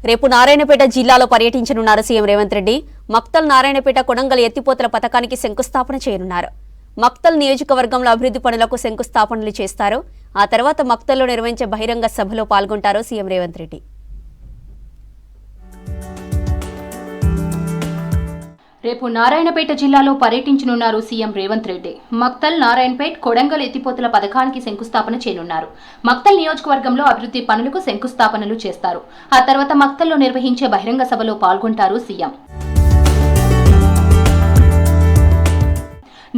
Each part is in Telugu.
రేపు నారాయణపేట జిల్లాలో పర్యటించనున్నారు సీఎం రేవంత్ రెడ్డి. మక్తల్ నారాయణపేట కొడంగల్ ఎత్తిపోతల పథకానికి శంకుస్థాపన చేయనున్నారు. మక్తల్ నియోజకవర్గంలో అభివృద్ధి పనులకు శంకుస్థాపనలు చేస్తారు. ఆ తర్వాత మక్తల్లో నిర్వహించే బహిరంగ సభలో పాల్గొంటారు సీఎం రేవంత్ రెడ్డి. రేపు నారాయణపేట జిల్లాలో పర్యటించనున్నారు సీఎం రేవంత్ రెడ్డి. మక్తల్ నారాయణపేట్ కొడంగల్ ఎత్తిపోతల పథకానికి శంకుస్థాపన చేయనున్నారు. మక్తల్ నియోజకవర్గంలో అభివృద్ధి పనులకు శంకుస్థాపనలు చేస్తారు. ఆ తర్వాత మక్తల్లో నిర్వహించే బహిరంగ సభలో పాల్గొంటారు సీఎం.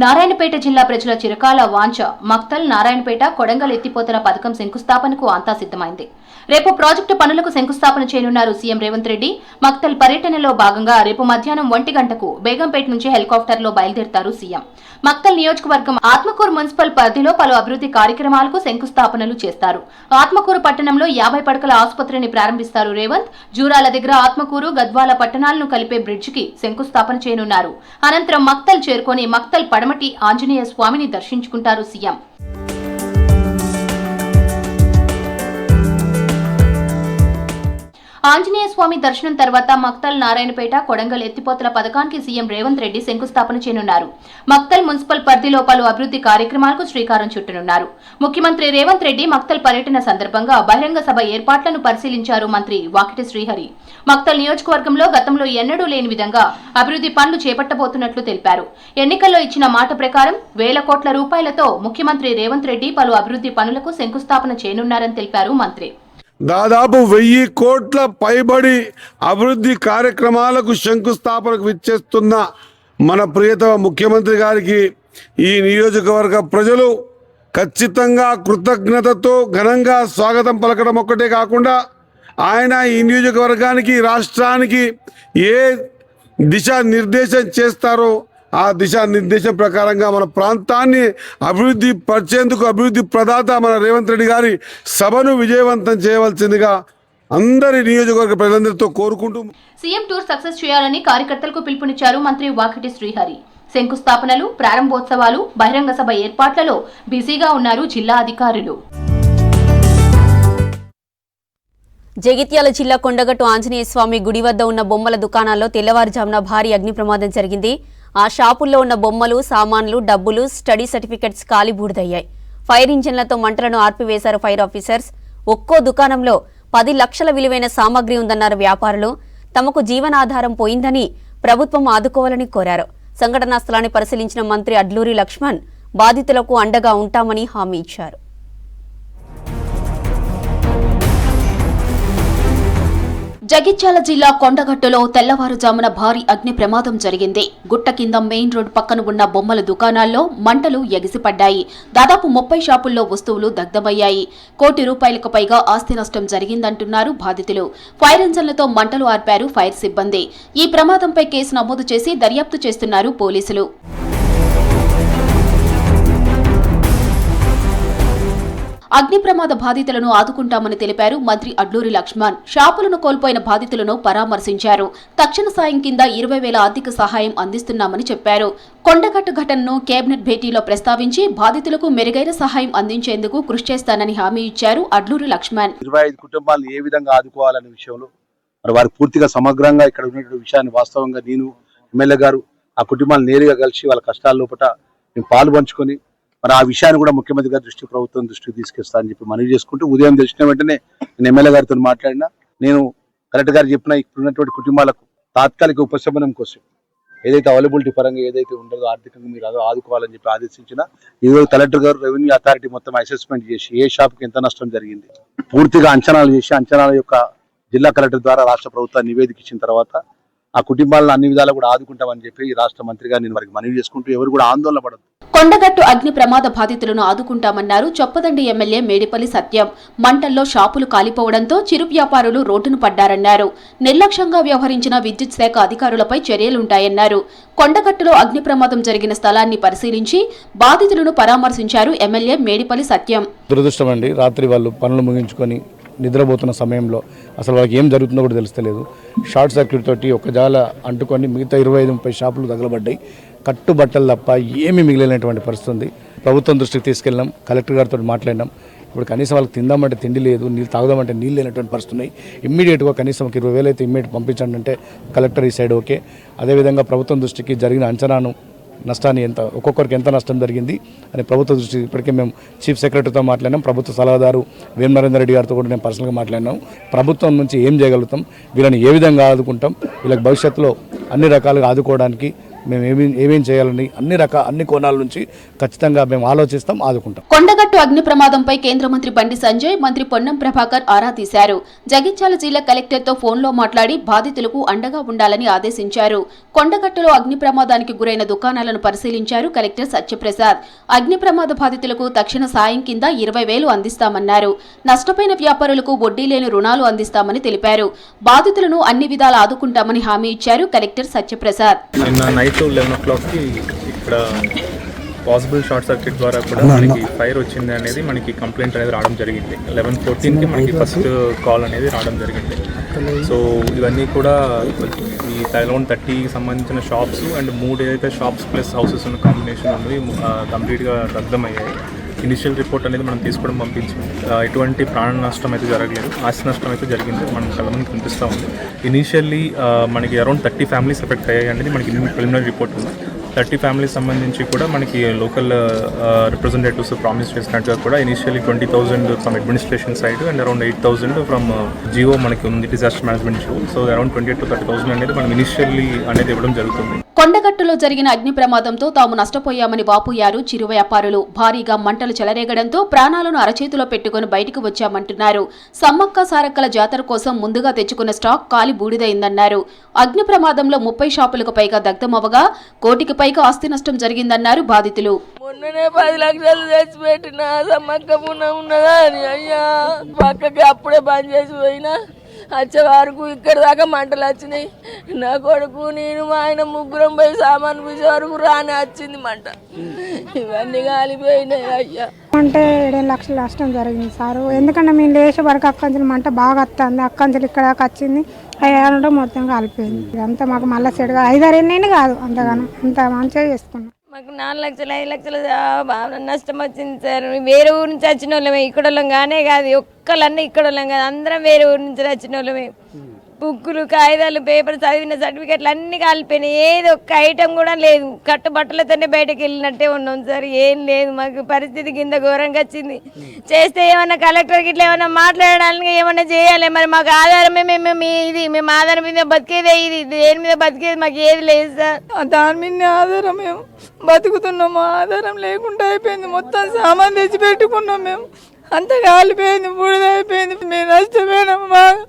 నారాయణపేట జిల్లా ప్రజల చిరకాల వాంఛ మక్తల్ నారాయణపేట కొడంగల్ ఎత్తిపోతల పథకం శంకుస్థాపనకు అంతా సిద్ధమైంది. రేపు ప్రాజెక్టు పనులకు శంకుస్థాపన చేయనున్నారు సీఎం రేవంత్ రెడ్డి. మక్తల్ పర్యటనలో భాగంగా రేపు మధ్యాహ్నం 1 గంటకు బేగంపేట నుంచి హెలికాప్టర్లో బయలుదేరతారు సీఎం. మక్తల్ నియోజకవర్గం ఆత్మకూరు మున్సిపల్ పరిధిలో పలు అభివృద్ధి కార్యక్రమాలకు శంకుస్థాపనలు చేస్తారు. ఆత్మకూరు పట్టణంలో 50 పడకల ఆసుపత్రిని ప్రారంభిస్తారు రేవంత్. జూరాల దగ్గర ఆత్మకూరు గద్వాల పట్టణాలను కలిపే బ్రిడ్జికి శంకుస్థాపన చేయనున్నారు. అనంతరం మక్తల్ చేరుకొని మక్తల్ పడమటి ఆంజనేయ స్వామిని దర్శించుకుంటారు సీఎం. ఆంజనేయ స్వామి దర్శనం తర్వాత మక్తల్ నారాయణపేట కొడంగల్ ఎత్తిపోతల పథకానికి సీఎం రేవంత్ రెడ్డి శంకుస్థాపన చేయనున్నారు. మక్తల్ మున్సిపల్ పరిధిలో పలు అభివృద్ధి కార్యక్రమాలకు శ్రీకారం చుట్టనున్నారు. ముఖ్యమంత్రి రేవంత్ రెడ్డి మక్తల్ పర్యటన సందర్భంగా బహిరంగ సభ ఏర్పాట్లను పరిశీలించారు మంత్రి వాకిటి శ్రీహరి. మక్తల్ నియోజకవర్గంలో గతంలో ఎన్నడూ లేని విధంగా అభివృద్ధి పనులు చేపట్టబోతున్నట్లు తెలిపారు. ఎన్నికల్లో ఇచ్చిన మాట ప్రకారం 1000 కోట్ల రూపాయలతో ముఖ్యమంత్రి రేవంత్ రెడ్డి పలు అభివృద్ధి పనులకు శంకుస్థాపన చేయనున్నారని తెలిపారు మంత్రి. దాదాపు 1000 కోట్ల పైబడి అభివృద్ధి కార్యక్రమాలకు శంకుస్థాపనకు విచ్చేస్తున్న మన ప్రియతమ ముఖ్యమంత్రి గారికి ఈ నియోజకవర్గ ప్రజలు ఖచ్చితంగా కృతజ్ఞతతో ఘనంగా స్వాగతం పలకడం ఒక్కటే కాకుండా ఆయన ఈ నియోజకవర్గానికి రాష్ట్రానికి ఏ దిశా నిర్దేశం చేస్తారో ఆ దిశానిర్దేశం ప్రకారంగా మన ప్రాంతాన్ని అభివృద్ధి పరిచేందుకు అభివృద్ధి ప్రదాత మన రేవంత్ రెడ్డి గారి సభను విజయవంతం చేయవలసిందిగా అందరి నియోజకవర్గ ప్రజలందరితో కోరుకుంటూ సీఎం టూర్ సక్సెస్ చేయాలని కార్యకర్తలకు పిలుపునిచ్చారు మంత్రి వాకిటి శ్రీహరి. శంకుస్థాపనలు, ప్రారంభోత్సవాలు, బహిరంగ సభ ఏర్పాట్లలో బిజీగా ఉన్నారు జిల్లా అధికారులు. జగిత్యాల జిల్లా కొండగట్టు ఆంజనేయ స్వామి గుడి వద్ద ఉన్న బొమ్మల దుకాణాల్లో తెల్లవారుజామున భారీ అగ్ని ప్రమాదం జరిగింది. ఆ షాపుల్లో ఉన్న బొమ్మలు, సామాన్లు, డబ్బులు, స్టడీ సర్టిఫికెట్స్ కాలిబూడిదయ్యాయి. ఫైర్ ఇంజిన్లతో మంటలను ఆర్పివేశారు ఫైర్ ఆఫీసర్స్. ఒక్కో దుకాణంలో 10 లక్షల విలువైన సామాగ్రి ఉందన్నారు వ్యాపారులు. తమకు జీవనాధారం పోయిందని ప్రభుత్వం ఆదుకోవాలని కోరారు. సంఘటనా స్థలాన్ని పరిశీలించిన మంత్రి అడ్లూరి లక్ష్మణ్ బాధితులకు అండగా ఉంటామని హామీ ఇచ్చారు. జగిత్యాల జిల్లా కొండగట్టులో తెల్లవారుజామున భారీ అగ్ని ప్రమాదం జరిగింది. గుట్ట కింద మెయిన్ రోడ్ పక్కన ఉన్న బొమ్మల దుకాణాల్లో మంటలు ఎగిసిపడ్డాయి. దాదాపు 30 షాపుల్లో వస్తువులు దగ్ధమయ్యాయి. ₹1 కోటి పైగా ఆస్తి నష్టం జరిగిందంటున్నారు బాధితులు. ఫైర్ ఇంజన్లతో మంటలు ఆర్పారు ఫైర్ సిబ్బంది. ఈ ప్రమాదంపై కేసు నమోదు చేసి దర్యాప్తు చేస్తున్నారు పోలీసులు. అగ్ని ప్రమాద బాధితులను ఆదుకుంటామని తెలిపారు మంత్రి అడ్లూరి లక్ష్మణ్. షాపులను కోల్పోయిన బాధితులను పరామర్శించారు. తక్షణ సాయం కింద 20,000 ఆర్థిక సహాయం అందిస్తున్నామని చెప్పారు. కొండగట్టు ఘటనను కేబినెట్ భేటీలో ప్రస్తావించి బాధితులకు మెరుగైన సహాయం అందించేందుకు కృషి చేస్తానని హామీ ఇచ్చారు అడ్లూరి లక్ష్మణ్. 25 కుటుంబాలను ఏ విధంగా ఆదుకోవాలనే విషయంలో మరి వారు పూర్తిగా సమగ్రంగా ఇక్కడ ఉన్నటువంటి విషయాన్ని వాస్తవంగా నేను ఎమ్మెల్యే గారు ఆ కుటుంబాలను నేరుగా కలిసి వాళ్ళ కష్టాల లోపల మేము పాలు పంచుకొని మరి ఆ విషయాన్ని కూడా ముఖ్యమంత్రి గారి ప్రభుత్వం దృష్టికి తీసుకొస్తా అని చెప్పి మనవి చేసుకుంటూ ఉదయం తెలిసిన వెంటనే నేను ఎమ్మెల్యే గారితో మాట్లాడినా నేను కలెక్టర్ గారు చెప్పిన ఇప్పుడున్నటువంటి కుటుంబాలకు తాత్కాలిక ఉపశమనం కోసం ఏదైతే అవైలబిలిటీ పరంగా ఏదైతే ఉండదో ఆర్థికంగా మీరు ఆదుకోవాలని చెప్పి ఆదేశించిన ఈరోజు కలెక్టర్ గారు రెవెన్యూ అథారిటీ మొత్తం అసెస్మెంట్ చేసి ఏ షాప్కి ఎంత నష్టం జరిగింది పూర్తిగా అంచనాలు చేసి అంచనాల యొక్క జిల్లా కలెక్టర్ ద్వారా రాష్ట్ర ప్రభుత్వాన్ని నివేదిక ఇచ్చిన తర్వాత ఆ కుటుంబాలను అన్ని విధాలు కూడా ఆదుకుంటామని చెప్పి రాష్ట్ర మంత్రిగా నేను వారికి మనవి చేసుకుంటూ ఎవరు కూడా ఆందోళన పడదు. కొండగట్టు అగ్ని ప్రమాద బాధితులను ఆదుకుంటామన్నారు చొప్పదండి ఎమ్మెల్యే మేడిపల్లి సత్యం. మంటల్లో షాపులు కాలిపోవడంతో చిరు వ్యాపారులు రోడ్డును పడ్డారన్నారు. నిర్లక్ష్యంగా వ్యవహరించిన విద్యుత్ శాఖ అధికారులపై చర్యలుంటాయన్నారు. కొండగట్టులో అగ్ని ప్రమాదం జరిగిన స్థలాన్ని పరిశీలించి బాధితులను పరామర్శించారు ఎమ్మెల్యే మేడిపల్లి సత్యం. దురదృష్టమండి, రాత్రి వాళ్ళు పనులు ముగించుకొని నిద్రపోతున్న సమయంలో అసలు వాళ్ళకి ఏం జరుగుతుందో కూడా తెలుస్తలేదు. షార్ట్ సర్క్యూట్ తోటి ఒక జాల అంటుకొని మిగతా 25-30 షాపులు తగలబడ్డాయి. కట్టుబట్టలు తప్ప ఏమీ మిగిలినటువంటి పరిస్థితి ఉంది. ప్రభుత్వం దృష్టికి తీసుకెళ్ళినాం, కలెక్టర్ గారితో మాట్లాడినాం. ఇప్పుడు కనీసం వాళ్ళకి తిందామంటే తిండి లేదు, నీళ్ళు తాగుదామంటే నీళ్ళు లేనటువంటి పరిస్థితి ఉన్నాయి. ఇమ్మీడియట్గా కనీసం 20,000 అయితే ఇమ్మీడియట్ పంపించండి అంటే కలెక్టర్ ఈ సైడ్ ఓకే. అదేవిధంగా ప్రభుత్వం దృష్టికి జరిగిన అంచనాను, నష్టాన్ని ఎంత ఒక్కొక్కరికి ఎంత నష్టం జరిగింది అని ప్రభుత్వ దృష్టి ఇప్పటికే మేము చీఫ్ సెక్రటరీతో మాట్లాడినాం. ప్రభుత్వ సలహాదారు వేం నరేందర్ రెడ్డి గారితో కూడా నేను పర్సనల్గా మాట్లాడినాం. ప్రభుత్వం నుంచి ఏం చేయగలుగుతాం, వీళ్ళని ఏ విధంగా ఆదుకుంటాం, వీళ్ళకి భవిష్యత్తులో అన్ని రకాలుగా ఆదుకోవడానికి మేము ఏమేం చేయాలని అన్ని కోణాల నుంచి ఖచ్చితంగా మేము ఆలోచిస్తాం, ఆదుకుంటాం. కొండగట్టు అగ్ని ప్రమాదంపై కేంద్ర మంత్రి బండి సంజయ్, మంత్రి పొన్నం ప్రభాకర్ ఆరా తీశారు. జగిత్యాల జిల్లా కలెక్టర్తో ఫోన్లో మాట్లాడి బాధితులకు అండగా ఉండాలని ఆదేశించారు. కొండగట్టులో అగ్ని ప్రమాదానికి గురైన దుకాణాలను పరిశీలించారు కలెక్టర్ సత్యప్రసాద్. అగ్ని ప్రమాద బాధితులకు తక్షణ సాయం కింద 20,000 అందిస్తామన్నారు. నష్టపోయిన వ్యాపారులకు వడ్డీ లేని రుణాలు అందిస్తామని తెలిపారు. బాధితులను అన్ని విధాలా ఆదుకుంటామని హామీ ఇచ్చారు కలెక్టర్ సత్యప్రసాద్. 11 o'clockకి ఇక్కడ పాసిబుల్ షార్ట్ సర్క్యూట్ ద్వారా కూడా మనకి ఫైర్ వచ్చింది అనేది మనకి కంప్లైంట్ అనేది రావడం జరిగింది. 11:14కి మనకి ఫస్ట్ కాల్ అనేది రావడం జరిగింది. సో ఇవన్నీ కూడా ఈ 11:30కి సంబంధించిన షాప్స్ అండ్ 3 ఏదైతే షాప్స్ ప్లస్ హౌసెస్ ఉన్న కాంబినేషన్ ఉన్నవి కంప్లీట్గా దగ్ధమయ్యాయి. ఇనిషియల్ రిపోర్ట్ అనేది మనం తీసుకోవడం పంపించాం. ఎటువంటి ప్రాణ నష్టం అయితే జరగలేదు, ఆస్తి నష్టం అయితే జరిగింది, మనం కళ్ళమని కనిపిస్తూ ఉంది. ఇనీషియల్లీ మనకి అరౌండ్ 30 ఫ్యామిలీస్ ఎఫెక్ట్ అయ్యాయి అనేది మనకి ప్రిలిమినరీ రిపోర్ట్ ఉంది. 30 ఫ్యామిలీస్ సంబంధించి కూడా మనకి లోకల్ రిప్రజెంటేటివ్స్ ప్రామిస్ చేసినట్టుగా కూడా initially 20,000 from administration side and around 8,000 from GO మనకి ఉంది, disaster management GO. So around 28,000 to 30,000 అనేది మనం ఇనిషియల్లీ అనేది ఇవ్వడం జరుగుతుంది. కొండగట్టులో జరిగిన అగ్ని ప్రమాదంతో తాము నష్టపోయామని వాపోయారు చిరు వ్యాపారులు. భారీగా మంటలు చెలరేగడంతో ప్రాణాలను అరచేతిలో పెట్టుకుని బయటకు వచ్చామంటున్నారు. సమ్మక్క సారక్కల జాతర కోసం ముందుగా తెచ్చుకున్న స్టాక్ కాలి బూడిదైందన్నారు. అగ్ని ప్రమాదంలో 30 షాపులకు పైగా దగ్ధమవగా కోటికి పైగా ఆస్తి నష్టం జరిగిందన్నారు బాధితులు. మొన్ననే 10 లక్షలు తెచ్చిపెట్టిన సమ్మక్క ఉన్నదా అని అయ్యా పక్కకి అప్పుడే బంద్ చేసి పోయినా వచ్చే వరకు ఇక్కడ దాకా మంటలు వచ్చినాయి. నా కొడుకు నేను మా ఆయన ముగ్గురం పోయి సామాను పూసే వరకు రాని వచ్చింది మంట. ఇవన్నీ కాలిపోయినాయి అయ్యా. అంటే 7 లక్షల నష్టం జరిగింది సార్. ఎందుకంటే మేము లేచే వరకు అక్కంచెలు మంట బాగా వస్తుంది, అక్కంచెలు ఇక్కడ దాకా వచ్చింది, అయ్యారంటే మొత్తం కాలిపోయింది. ఇదంతా మాకు మళ్ళీ సెడ్గా 5-6 ఏళ్ళైనా కాదు, అంతగానో అంత మంచిగా చేసుకున్నాం. మాకు 4 లక్షలు 5 లక్షలు బాగా నష్టం వచ్చింది సార్. వేరే ఊరు నుంచి వచ్చిన వాళ్ళమే, ఇక్కడ వాళ్ళం కానే కాదు, ఒక్కళ్ళన్నీ ఇక్కడ వాళ్ళం కాదు, అందరం వేరే ఊరు నుంచి వచ్చిన వాళ్ళమే. బుక్కులు, కాగితాలు, పేపర్, చదివిన సర్టిఫికెట్లు అన్ని కాలిపోయినాయి. ఏది ఒక్క ఐటెం కూడా లేదు. కట్టుబట్టలతోనే బయటకు వెళ్ళినట్టే ఉన్నాం సార్. ఏం లేదు, మాకు పరిస్థితి కింద ఘోరంగా వచ్చింది. చేస్తే ఏమన్నా కలెక్టర్కి ఇట్లా ఏమన్నా మాట్లాడడానికి ఏమన్నా చేయాలి. మరి మాకు ఆధారమే మేము ఆధారం మీద బతికేదే, ఇది దేని మీద బతికేది మాకు ఏది లేదు సార్. దాని మీద ఆధారం మేము బతుకుతున్నాము. ఆధారం లేకుండా అయిపోయింది. మొత్తం సామాన్ తెచ్చి పెట్టుకున్నాం మేము. అంత కాలిపోయింది, బూడిదైపోయింది. మేము నష్టపోయినాము బాగా.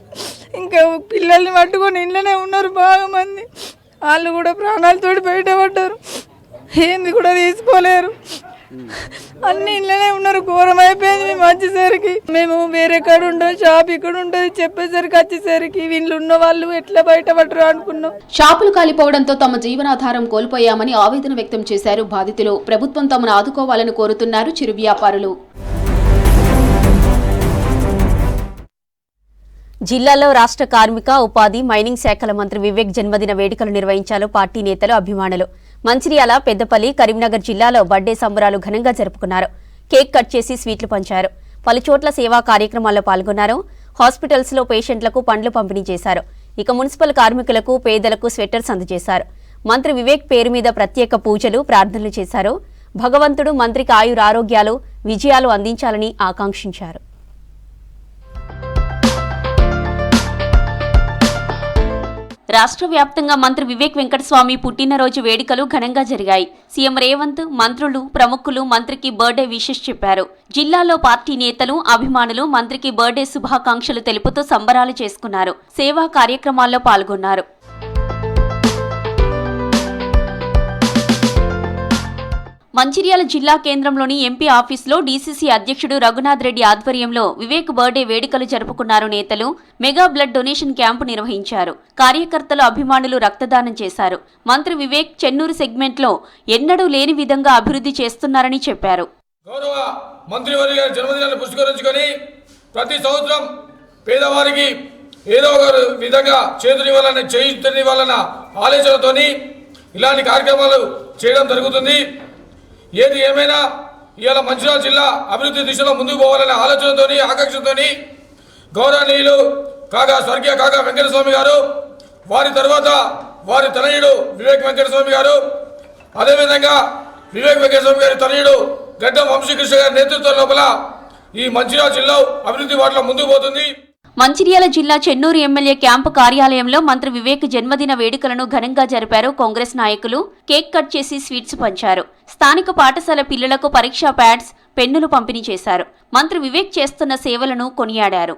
ఇంకా పిల్లల్ని పట్టుకొని ఇంట్లోనే ఉన్నారు బాగా మంది. వాళ్ళు కూడా ప్రాణాలతో బయటపడ్డారు, ఏంది కూడా తీసుకోలేరు. అన్ని ఇంట్లోనే ఉన్నారు. ఘోరం అయిపోయింది. మేము వచ్చేసరికి మేము వేరే కాడ ఉంటాం, షాప్ ఇక్కడ ఉంటుంది, చెప్పేసరికి వచ్చేసరికి వీళ్ళు ఉన్న వాళ్ళు ఎట్లా బయటపడరు అనుకున్నాం. షాపులు కాలిపోవడంతో తమ జీవనాధారం కోల్పోయామని ఆవేదన వ్యక్తం చేశారు బాధితులు. ప్రభుత్వం తమను ఆదుకోవాలని కోరుతున్నారు చిరు వ్యాపారులు. జిల్లాలో రాష్ట్ర కార్మిక, ఉపాధి, మైనింగ్ శాఖల మంత్రి వివేక్ జన్మదిన వేడుకలు నిర్వహించారు పార్టీ నేతలు, అభిమానులు. మంచిర్యాల, పెద్దపల్లి, కరీంనగర్ జిల్లాలో బర్త్డే సంబరాలు ఘనంగా జరుపుకున్నారు. కేక్ కట్ చేసి స్వీట్లు పంచారు. పలుచోట్ల సేవా కార్యక్రమాల్లో పాల్గొన్నారు. హాస్పిటల్స్ లో పేషెంట్లకు పండ్లు పంపిణీ చేశారు. ఇక మున్సిపల్ కార్మికులకు, పేదలకు స్వెటర్స్ అందజేశారు. మంత్రి వివేక్ పేరు మీద ప్రత్యేక పూజలు, ప్రార్థనలు చేశారు. భగవంతుడు మంత్రికి ఆయురారోగ్యాలు, విజయాలు అందించాలని ఆకాంక్షించారు. రాష్ట్ర వ్యాప్తంగా మంత్రి వివేక్ వెంకటస్వామి పుట్టినరోజు వేడుకలు ఘనంగా జరిగాయి. సీఎం రేవంత్, మంత్రులు, ప్రముఖులు మంత్రికి బర్త్డే విషెస్ చెప్పారు. జిల్లాలో పార్టీ నేతలు, అభిమానులు మంత్రికి బర్త్డే శుభాకాంక్షలు తెలుపుతూ సంబరాలు చేసుకున్నారు. సేవా కార్యక్రమాల్లో పాల్గొన్నారు. మంచిర్యాల జిల్లా కేంద్రంలోని ఎంపీ ఆఫీసులో డీసీసీ అధ్యక్షుడు రఘునాథ్ రెడ్డి ఆధ్వర్యంలో వివేక్ బర్త్డే వేడుకలు జరుపుకున్నారు. నేతలు మెగా బ్లడ్ డొనేషన్ క్యాంపు నిర్వహించారు. కార్యకర్తలు, అభిమానులు రక్తదానం చేశారు. మంత్రి వివేక్ చెన్నూరు సెగ్మెంట్లో ఎన్నడూ లేని విధంగా అభివృద్ధి చేస్తున్నారని చెప్పారు. గౌరవ మంత్రివర్యుల గారి జన్మదినాన్ని పురస్కరించుకొని ప్రతి సంవత్సరం పేదవారికి ఏదో ఒక విధంగా చేతునివ్వాలన్న చేయుతనివ్వాలన్న ఆలోచనతోని ఇలాంటి కార్యక్రమాలు చేయడం జరుగుతుంది. ఏది ఏమైనా ఇవాళ మంచిర్యాల జిల్లా అభివృద్ధి దిశలో ముందుకు పోవాలనే ఆలోచనతోని ఆకాంక్షతోని గౌరవనీయులు స్వర్గీయ కాగా వెంకటస్వామి గారు, వారి తర్వాత వారి తనయుడు వివేక్ వెంకటస్వామి గారు, అదేవిధంగా వివేక్ వెంకటస్వామి గారి తనయుడు గడ్డం వంశీకృష్ణ గారి నేతృత్వం లోపల ఈ మంచిర్యాల జిల్లా అభివృద్ధి బాటలో ముందుకు పోతుంది. మంచిర్యాల జిల్లా చెన్నూరు ఎమ్మెల్యే క్యాంపు కార్యాలయంలో మంత్రి వివేక్ జన్మదిన వేడుకలను ఘనంగా జరిపారు కాంగ్రెస్ నాయకులు. కేక్ కట్ చేసి స్వీట్స్ పంచారు. స్థానిక పాఠశాల పిల్లలకు పరీక్షా ప్యాడ్స్, పెన్నులు పంపిణీ చేశారు. మంత్రి వివేక్ చేస్తున్న సేవలను కొనియాడారు.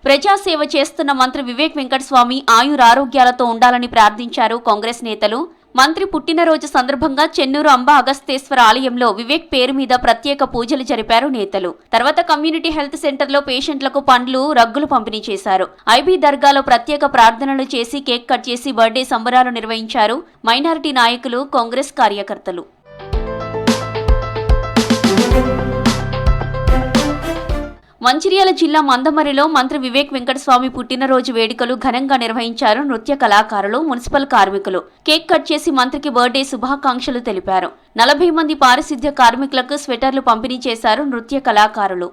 ప్రజాసేవ చేస్తున్న మంత్రి వివేక్ వెంకటస్వామి ఆయురారోగ్యాలతో ఉండాలని ప్రార్థించారు కాంగ్రెస్ నేతలు. మంత్రి పుట్టినరోజు సందర్భంగా చెన్నూరు అంబ అగస్తేశ్వర ఆలయంలో వివేక్ పేరు మీద ప్రత్యేక పూజలు జరిపారు నేతలు. తర్వాత కమ్యూనిటీ హెల్త్ సెంటర్లో పేషెంట్లకు పండ్లు, రగ్గులు పంపిణీ చేశారు. ఐబీ దర్గాలో ప్రత్యేక ప్రార్థనలు చేసి కేక్ కట్ చేసి బర్త్డే సంబరాలు నిర్వహించారు మైనారిటీ నాయకులు, కాంగ్రెస్ కార్యకర్తలు. మంచిర్యాల జిల్లా మందమరిలో మంత్రి వివేక్ వెంకటస్వామి పుట్టినరోజు వేడుకలు ఘనంగా నిర్వహించారు నృత్య కళాకారులు, మున్సిపల్ కార్మికులు. కేక్ కట్ చేసి మంత్రికి బర్త్డే శుభాకాంక్షలు తెలిపారు. 40 మంది పారిశుద్ధ్య కార్మికులకు స్వెటర్లు పంపిణీ చేశారు నృత్య కళాకారులు.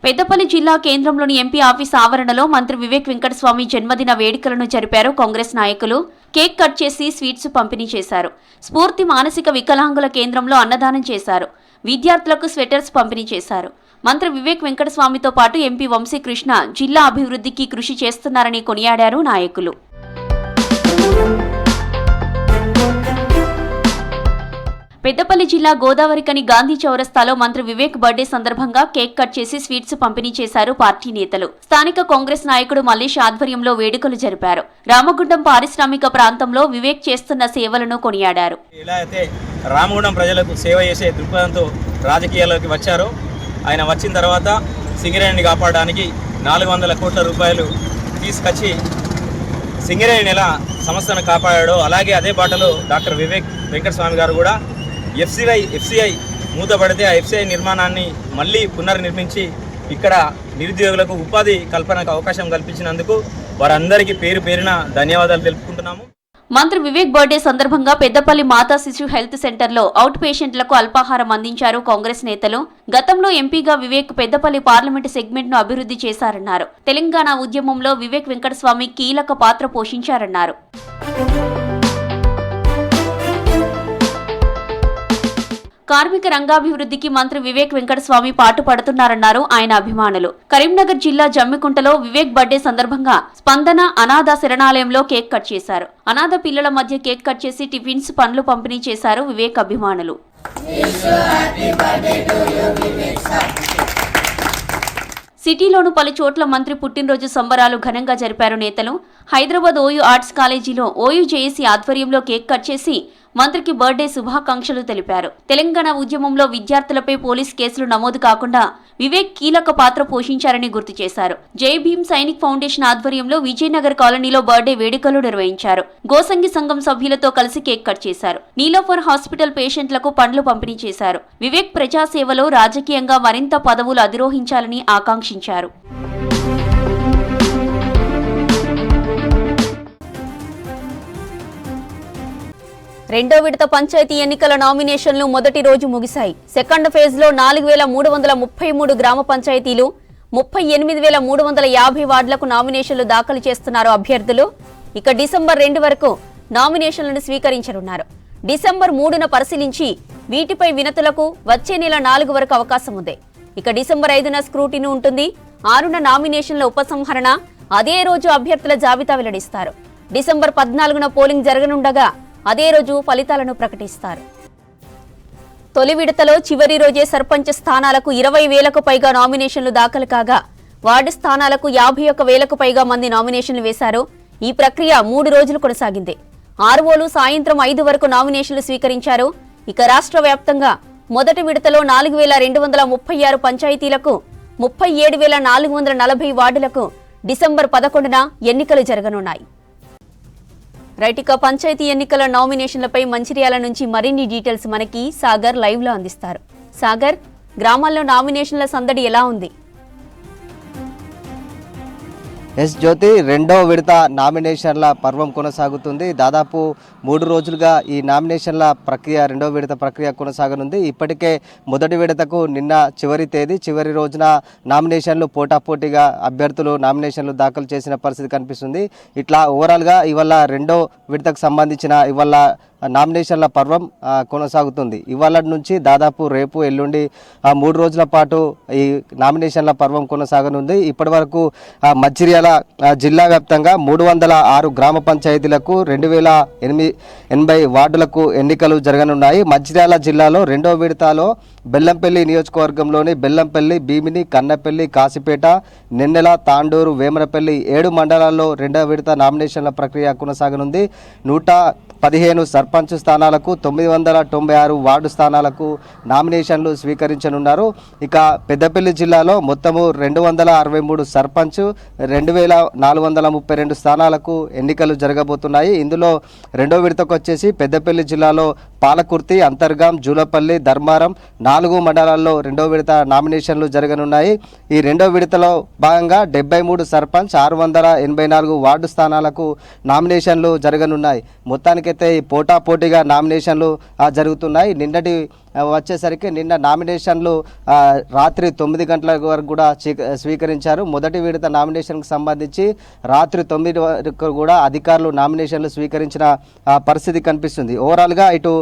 పెద్దపల్లి జిల్లా కేంద్రంలోని ఎంపీ ఆఫీస్ ఆవరణలో మంత్రి వివేక్ వెంకటస్వామి జన్మదిన వేడుకలను జరిపారు కాంగ్రెస్ నాయకులు. కేక్ కట్ చేసి స్వీట్స్ పంపిణీ చేశారు. స్ఫూర్తి మానసిక వికలాంగుల కేంద్రంలో అన్నదానం చేశారు. విద్యార్థులకు స్వెటర్స్ పంపిణీ చేశారు. మంత్రి వివేక్ వెంకటస్వామితో పాటు ఎంపీ వంశీకృష్ణ జిల్లా అభివృద్ధికి కృషి చేస్తున్నారని కొనియాడారు నాయకులు. పెద్దపల్లి జిల్లా గోదావరికని గాంధీ చౌరస్తాలో మంత్రి వివేక్ బర్త్డే సందర్భంగా కేక్ కట్ చేసి స్వీట్స్ పంపిణీ చేశారు పార్టీ నేతలు. స్థానిక కాంగ్రెస్ నాయకుడు మల్లేష్ ఆధ్వర్యంలో వేడుకలు జరిపారు. రామగుండం పారిశ్రామిక ప్రాంతంలో వివేక్ చేస్తున్న సేవలను కొనియాడారు. ఎలా అయితే రామగుండం ప్రజలకు సేవ చేసే దృక్పథంతో రాజకీయాల్లోకి వచ్చారో, ఆయన వచ్చిన తర్వాత సింగరేణిని కాపాడడానికి 400 కోట్ల రూపాయలు తీసుకొచ్చి సింగరేణి ఎలా సంస్థను కాపాడాడో, అలాగే అదే బాటలో డాక్టర్ వివేక్ వెంకటస్వామి గారు కూడా ఎఫ్సిఐ మూతపడితే ఆ ఎఫ్సిఐ నిర్మాణాన్ని మళ్ళీ పునర్నిర్మించి ఇక్కడ నిరుద్యోగులకు ఉపాధి కల్పనకు అవకాశం కల్పించినందుకు వారందరికీ పేరు పేరున ధన్యవాదాలు తెలుపుకుంటున్నాము. మంత్రి వివేక్ బర్త్డే సందర్భంగా పెద్దపల్లి మాతా శిశు హెల్త్ సెంటర్లో అవుట్ పేషెంట్లకు అల్పాహారం అందించారు కాంగ్రెస్ నేతలు. గతంలో ఎంపీగా వివేక్ పెద్దపల్లి పార్లమెంటు సెగ్మెంట్ను అభివృద్ధి చేశారన్నారు. తెలంగాణ ఉద్యమంలో వివేక్ వెంకటస్వామి కీలక పాత్ర పోషించారన్నారు. కార్మిక రంగాభివృద్ధికి మంత్రి వివేక్ వెంకటస్వామి పాటుపడుతున్నారన్నారు ఆయన అభిమానులు. కరీంనగర్ జిల్లా జమ్మికుంటలో వివేక్ బర్త్డే సందర్భంగా స్పందన అనాథ శరణాలయంలో కేక్ కట్ చేశారు. అనాథ పిల్లల మధ్య కేక్ కట్ చేసి టిఫిన్స్, పండ్లు పంపిణీ చేశారు వివేక్ అభిమానులు. సిటీలోను పలు చోట్ల మంత్రి పుట్టినరోజు సంబరాలు ఘనంగా జరిపారు నేతలు. హైదరాబాద్ ఓయూ ఆర్ట్స్ కాలేజీలో ఓయూ జేఏసీ ఆధ్వర్యంలో కేక్ కట్ చేసి మంత్రికి బర్త్డే శుభాకాంక్షలు తెలిపారు. తెలంగాణ ఉద్యమంలో విద్యార్థులపై పోలీస్ కేసులు నమోదు కాకుండా వివేక్ కీలక పాత్ర పోషించారని గుర్తు చేశారు. జై భీమ్ సైనిక్ ఫౌండేషన్ ఆధ్వర్యంలో విజయనగర్ కాలనీలో బర్త్డే వేడుకలు నిర్వహించారు. గోసంగి సంఘం సభ్యులతో కలిసి కేక్ కట్ చేశారు. నీలోఫర్ హాస్పిటల్ పేషెంట్లకు పండ్లు పంపిణీ చేశారు. వివేక్ ప్రజాసేవలో రాజకీయంగా మరింత పదవులు అధిరోహించాలని ఆకాంక్షించారు. రెండో విడత పంచాయతీ ఎన్నికల నామినేషన్లు మొదటి రోజు ముగిశాయి. సెకండ్ ఫేజ్లో 4333 గ్రామ పంచాయతీలు, 38,350 వార్డులకు నామినేషన్లు దాఖలు చేస్తున్నారు అభ్యర్థులు. ఇక డిసెంబర్ 2 వరకు నామినేషన్లను స్వీకరించనున్నారు. డిసెంబర్ 3న పరిశీలించి వీటిపై వినతులకు వచ్చే నెల 4 వరకు అవకాశం ఉంది. ఇక డిసెంబర్ 5న స్క్రూటినీ ఉంటుంది. 6న నామినేషన్ల ఉపసంహరణ, అదే రోజు అభ్యర్థుల జాబితా వెల్లడిస్తారు. డిసెంబర్ 14న పోలింగ్ జరగనుండగా అదే రోజు ఫలితాలను ప్రకటిస్తారు. తొలి విడతలో చివరి రోజే సర్పంచ్ స్థానాలకు 20,000కు పైగా నామినేషన్లు దాఖలు కాగా, వార్డు స్థానాలకు 51,000కు పైగా మంది నామినేషన్లు వేశారు. ఈ ప్రక్రియ 3 రోజులు కొనసాగింది. ఆర్ఓలు సాయంత్రం 5 వరకు నామినేషన్లు స్వీకరించారు. ఇక రాష్ట్ర వ్యాప్తంగా మొదటి విడతలో 4,236 పంచాయతీలకు, 37,440 వార్డులకు డిసెంబర్ 11న ఎన్నికలు జరగనున్నాయి. రైటిక పంచాయతీ ఎన్నికల నామినేషన్లపై మంచిర్యాల నుంచి మరిన్ని డీటెయిల్స్ మనకి సాగర్ లైవ్ లో అందిస్తారు. సాగర్, గ్రామాల్లో నామినేషన్ల సందడి ఎలా ఉంది? ఎస్ జ్యోతి, రెండో విడత నామినేషన్ల పర్వం కొనసాగుతుంది. దాదాపు 3 రోజులుగా ఈ నామినేషన్ల ప్రక్రియ, రెండో విడత ప్రక్రియ కొనసాగనుంది. ఇప్పటికే మొదటి విడతకు నిన్న చివరి తేదీ, చివరి రోజున నామినేషన్లు పోటాపోటీగా అభ్యర్థులు నామినేషన్లు దాఖలు చేసిన పరిస్థితి కనిపిస్తుంది. ఇట్లా ఓవరాల్గా ఇవాళ రెండో విడతకు సంబంధించిన ఇవాళ నామినేషన్ల పర్వం కొనసాగుతుంది. ఇవాళ నుంచి దాదాపు రేపు ఎల్లుండి 3 రోజుల పాటు ఈ నామినేషన్ల పర్వం కొనసాగనుంది. ఇప్పటి వరకు మంచిర్యాల జిల్లా వ్యాప్తంగా 306 గ్రామ పంచాయతీలకు 2080 వార్డులకు ఎన్నికలు జరగనున్నాయి. మంచిర్యాల జిల్లాలో రెండో విడతలో బెల్లంపల్లి నియోజకవర్గంలోని బెల్లంపల్లి, భీమిని, కన్నపల్లి, కాసిపేట, నెన్నెల, తాండూరు, వేమరపల్లి 7 మండలాల్లో రెండో విడత నామినేషన్ల ప్రక్రియ కొనసాగనుంది. 115 సర్పంచ్ స్థానాలకు, 996 వార్డు స్థానాలకు నామినేషన్లు స్వీకరించనున్నారు. ఇక పెద్దపల్లి జిల్లాలో మొత్తము 263 సర్పంచ్, 2432 స్థానాలకు ఎన్నికలు జరగబోతున్నాయి. ఇందులో రెండో విడతకు వచ్చేసి పెద్దపల్లి జిల్లాలో పాలకుర్తి, అంతర్గాం, జూలపల్లి, ధర్మారం 4 మండలాల్లో రెండో విడత నామినేషన్లు జరగనున్నాయి. ఈ రెండో విడతలో భాగంగా 73 సర్పంచ్, 684 వార్డు స్థానాలకు నామినేషన్లు జరగనున్నాయి. మొత్తానికైతే ఈ పోటాపోటీగా నామినేషన్లు జరుగుతున్నాయి. నిన్నటి వచ్చేసరికి నిన్న నామినేషన్లు రాత్రి 9 గంటల వరకు కూడా స్వీకరించారు. మొదటి విడత నామినేషన్కి సంబంధించి రాత్రి 9 వరకు కూడా అధికారులు నామినేషన్లు స్వీకరించిన పరిస్థితి కనిపిస్తుంది. ఓవరాల్గా ఇటు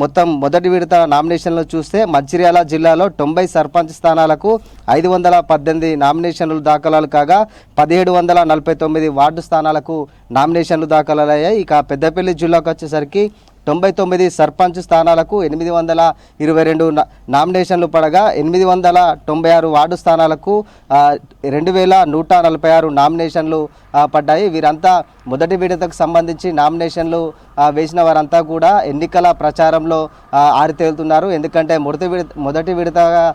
మొత్తం మొదటి విడత నామినేషన్లు చూస్తే మంచిర్యాల జిల్లాలో 90 సర్పంచ్ స్థానాలకు 518 నామినేషన్లు దాఖలాలు కాగా 1749 వార్డు స్థానాలకు నామినేషన్లు దాఖలయ్యాయి. ఇక పెద్దపల్లి జిల్లాకు వచ్చేసరికి 99 సర్పంచ్ స్థానాలకు 822 నామినేషన్లు పడగా 896 వార్డు స్థానాలకు 2146 నామినేషన్లు పడ్డాయి. వీరంతా మొదటి విడతకు సంబంధించి నామినేషన్లు వేసిన వారంతా కూడా ఎన్నికల ప్రచారంలో ఆరితేలుతున్నారు. ఎందుకంటే మొదటి విడతగా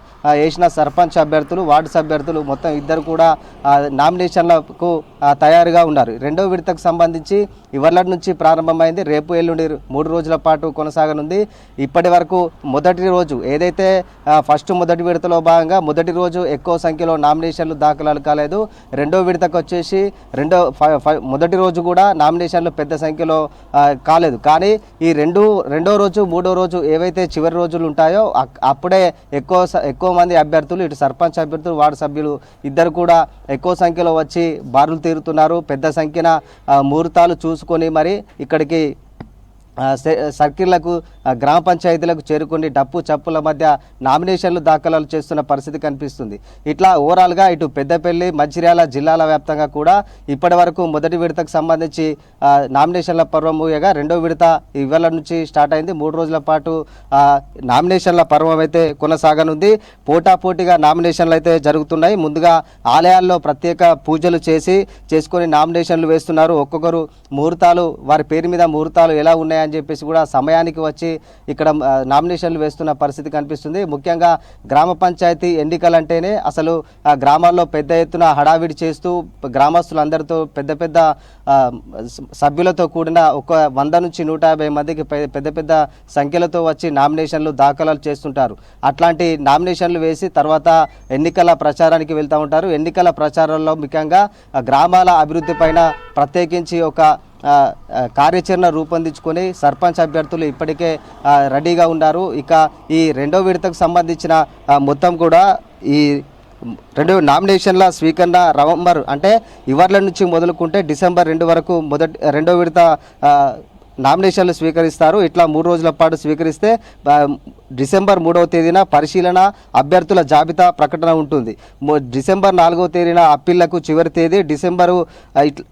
వేసిన సర్పంచ్ అభ్యర్థులు, వార్డు సభ్యర్థులు మొత్తం ఇద్దరు కూడా నామినేషన్లకు తయారుగా ఉన్నారు. రెండో విడతకు సంబంధించి ఇవాళ నుంచి ప్రారంభమైంది. రేపు ఎల్లుండి 3 రోజుల పాటు కొనసాగనుంది. ఇప్పటి వరకు మొదటి రోజు ఏదైతే మొదటి విడతలో భాగంగా మొదటి రోజు ఎక్కువ సంఖ్యలో నామినేషన్లు దాఖలాలు కాలేదు. రెండో విడతకు వచ్చేసి మొదటి రోజు కూడా నామినేషన్లు పెద్ద సంఖ్యలో కాలేదు. కానీ ఈ రెండో రోజు, మూడో రోజు ఏవైతే చివరి రోజులు ఉంటాయో అప్పుడే ఎక్కువ మంది అభ్యర్థులు, ఇటు సర్పంచ్ అభ్యర్థులు, వార్డు సభ్యులు ఇద్దరు కూడా ఎక్కువ సంఖ్యలో వచ్చి బారులు తీరుతున్నారు. పెద్ద సంఖ్యన ముహూర్తాలు చూసుకొని మరి ఇక్కడికి సర్కిళ్లకు, గ్రామ పంచాయతీలకు చేరుకుని డప్పు చప్పుల మధ్య నామినేషన్లు దాఖలాలు చేస్తున్న పరిస్థితి కనిపిస్తుంది. ఇట్లా ఓవరాల్గా ఇటు పెద్దపల్లి, మంచిర్యాల జిల్లాల వ్యాప్తంగా కూడా ఇప్పటి వరకు మొదటి విడతకు సంబంధించి నామినేషన్ల పర్వం ముగియగా రెండో విడత ఇవాళ నుంచి స్టార్ట్ అయింది. 3 రోజుల పాటు నామినేషన్ల పర్వం అయితే కొనసాగనుంది. పోటాపోటీగా నామినేషన్లు అయితే జరుగుతున్నాయి. ముందుగా ఆలయాల్లో ప్రత్యేక పూజలు చేసుకొని నామినేషన్లు వేస్తున్నారు. ఒక్కొక్కరు ముహూర్తాలు, వారి పేరు మీద ముహూర్తాలు ఎలా ఉన్నాయని చెప్పేసి కూడా సమయానికి వచ్చి ఇక్కడ నామినేషన్లు వేస్తున్న పరిస్థితి కనిపిస్తుంది. ముఖ్యంగా గ్రామ పంచాయతీ ఎన్నికలంటేనే అసలు గ్రామాల్లో పెద్ద ఎత్తున హడావిడి చేస్తూ గ్రామస్తులందరితో పెద్ద సభ్యులతో కూడిన 100 నుంచి 150 మందికి పెద్ద సంఖ్యలతో వచ్చి నామినేషన్లు దాఖలాలు చేస్తుంటారు. అట్లాంటి నామినేషన్లు వేసి తర్వాత ఎన్నికల ప్రచారానికి వెళ్తూ ఉంటారు. ఎన్నికల ప్రచారంలో ముఖ్యంగా గ్రామాల అభివృద్ధి పైన ప్రత్యేకించి ఒక కార్యాచరణ రూపొందించుకొని సర్పంచ్ అభ్యర్థులు ఇప్పటికే రెడీగా ఉన్నారు. ఇక ఈ రెండో విడతకు సంబంధించిన మొత్తం కూడా ఈ నామినేషన్ల స్వీకరణ నవంబర్ అంటే ఇవాళ నుంచి మొదలుకుంటే డిసెంబర్ 2 వరకు రెండో విడత నామినేషన్లు స్వీకరిస్తారు. ఇట్లా 3 రోజుల పాటు స్వీకరిస్తే డిసెంబర్ 3వ తేదీన పరిశీలన, అభ్యర్థుల జాబితా ప్రకటన ఉంటుంది. డిసెంబర్ 4వ తేదీన అప్పీళ్లకు చివరి తేదీ, డిసెంబర్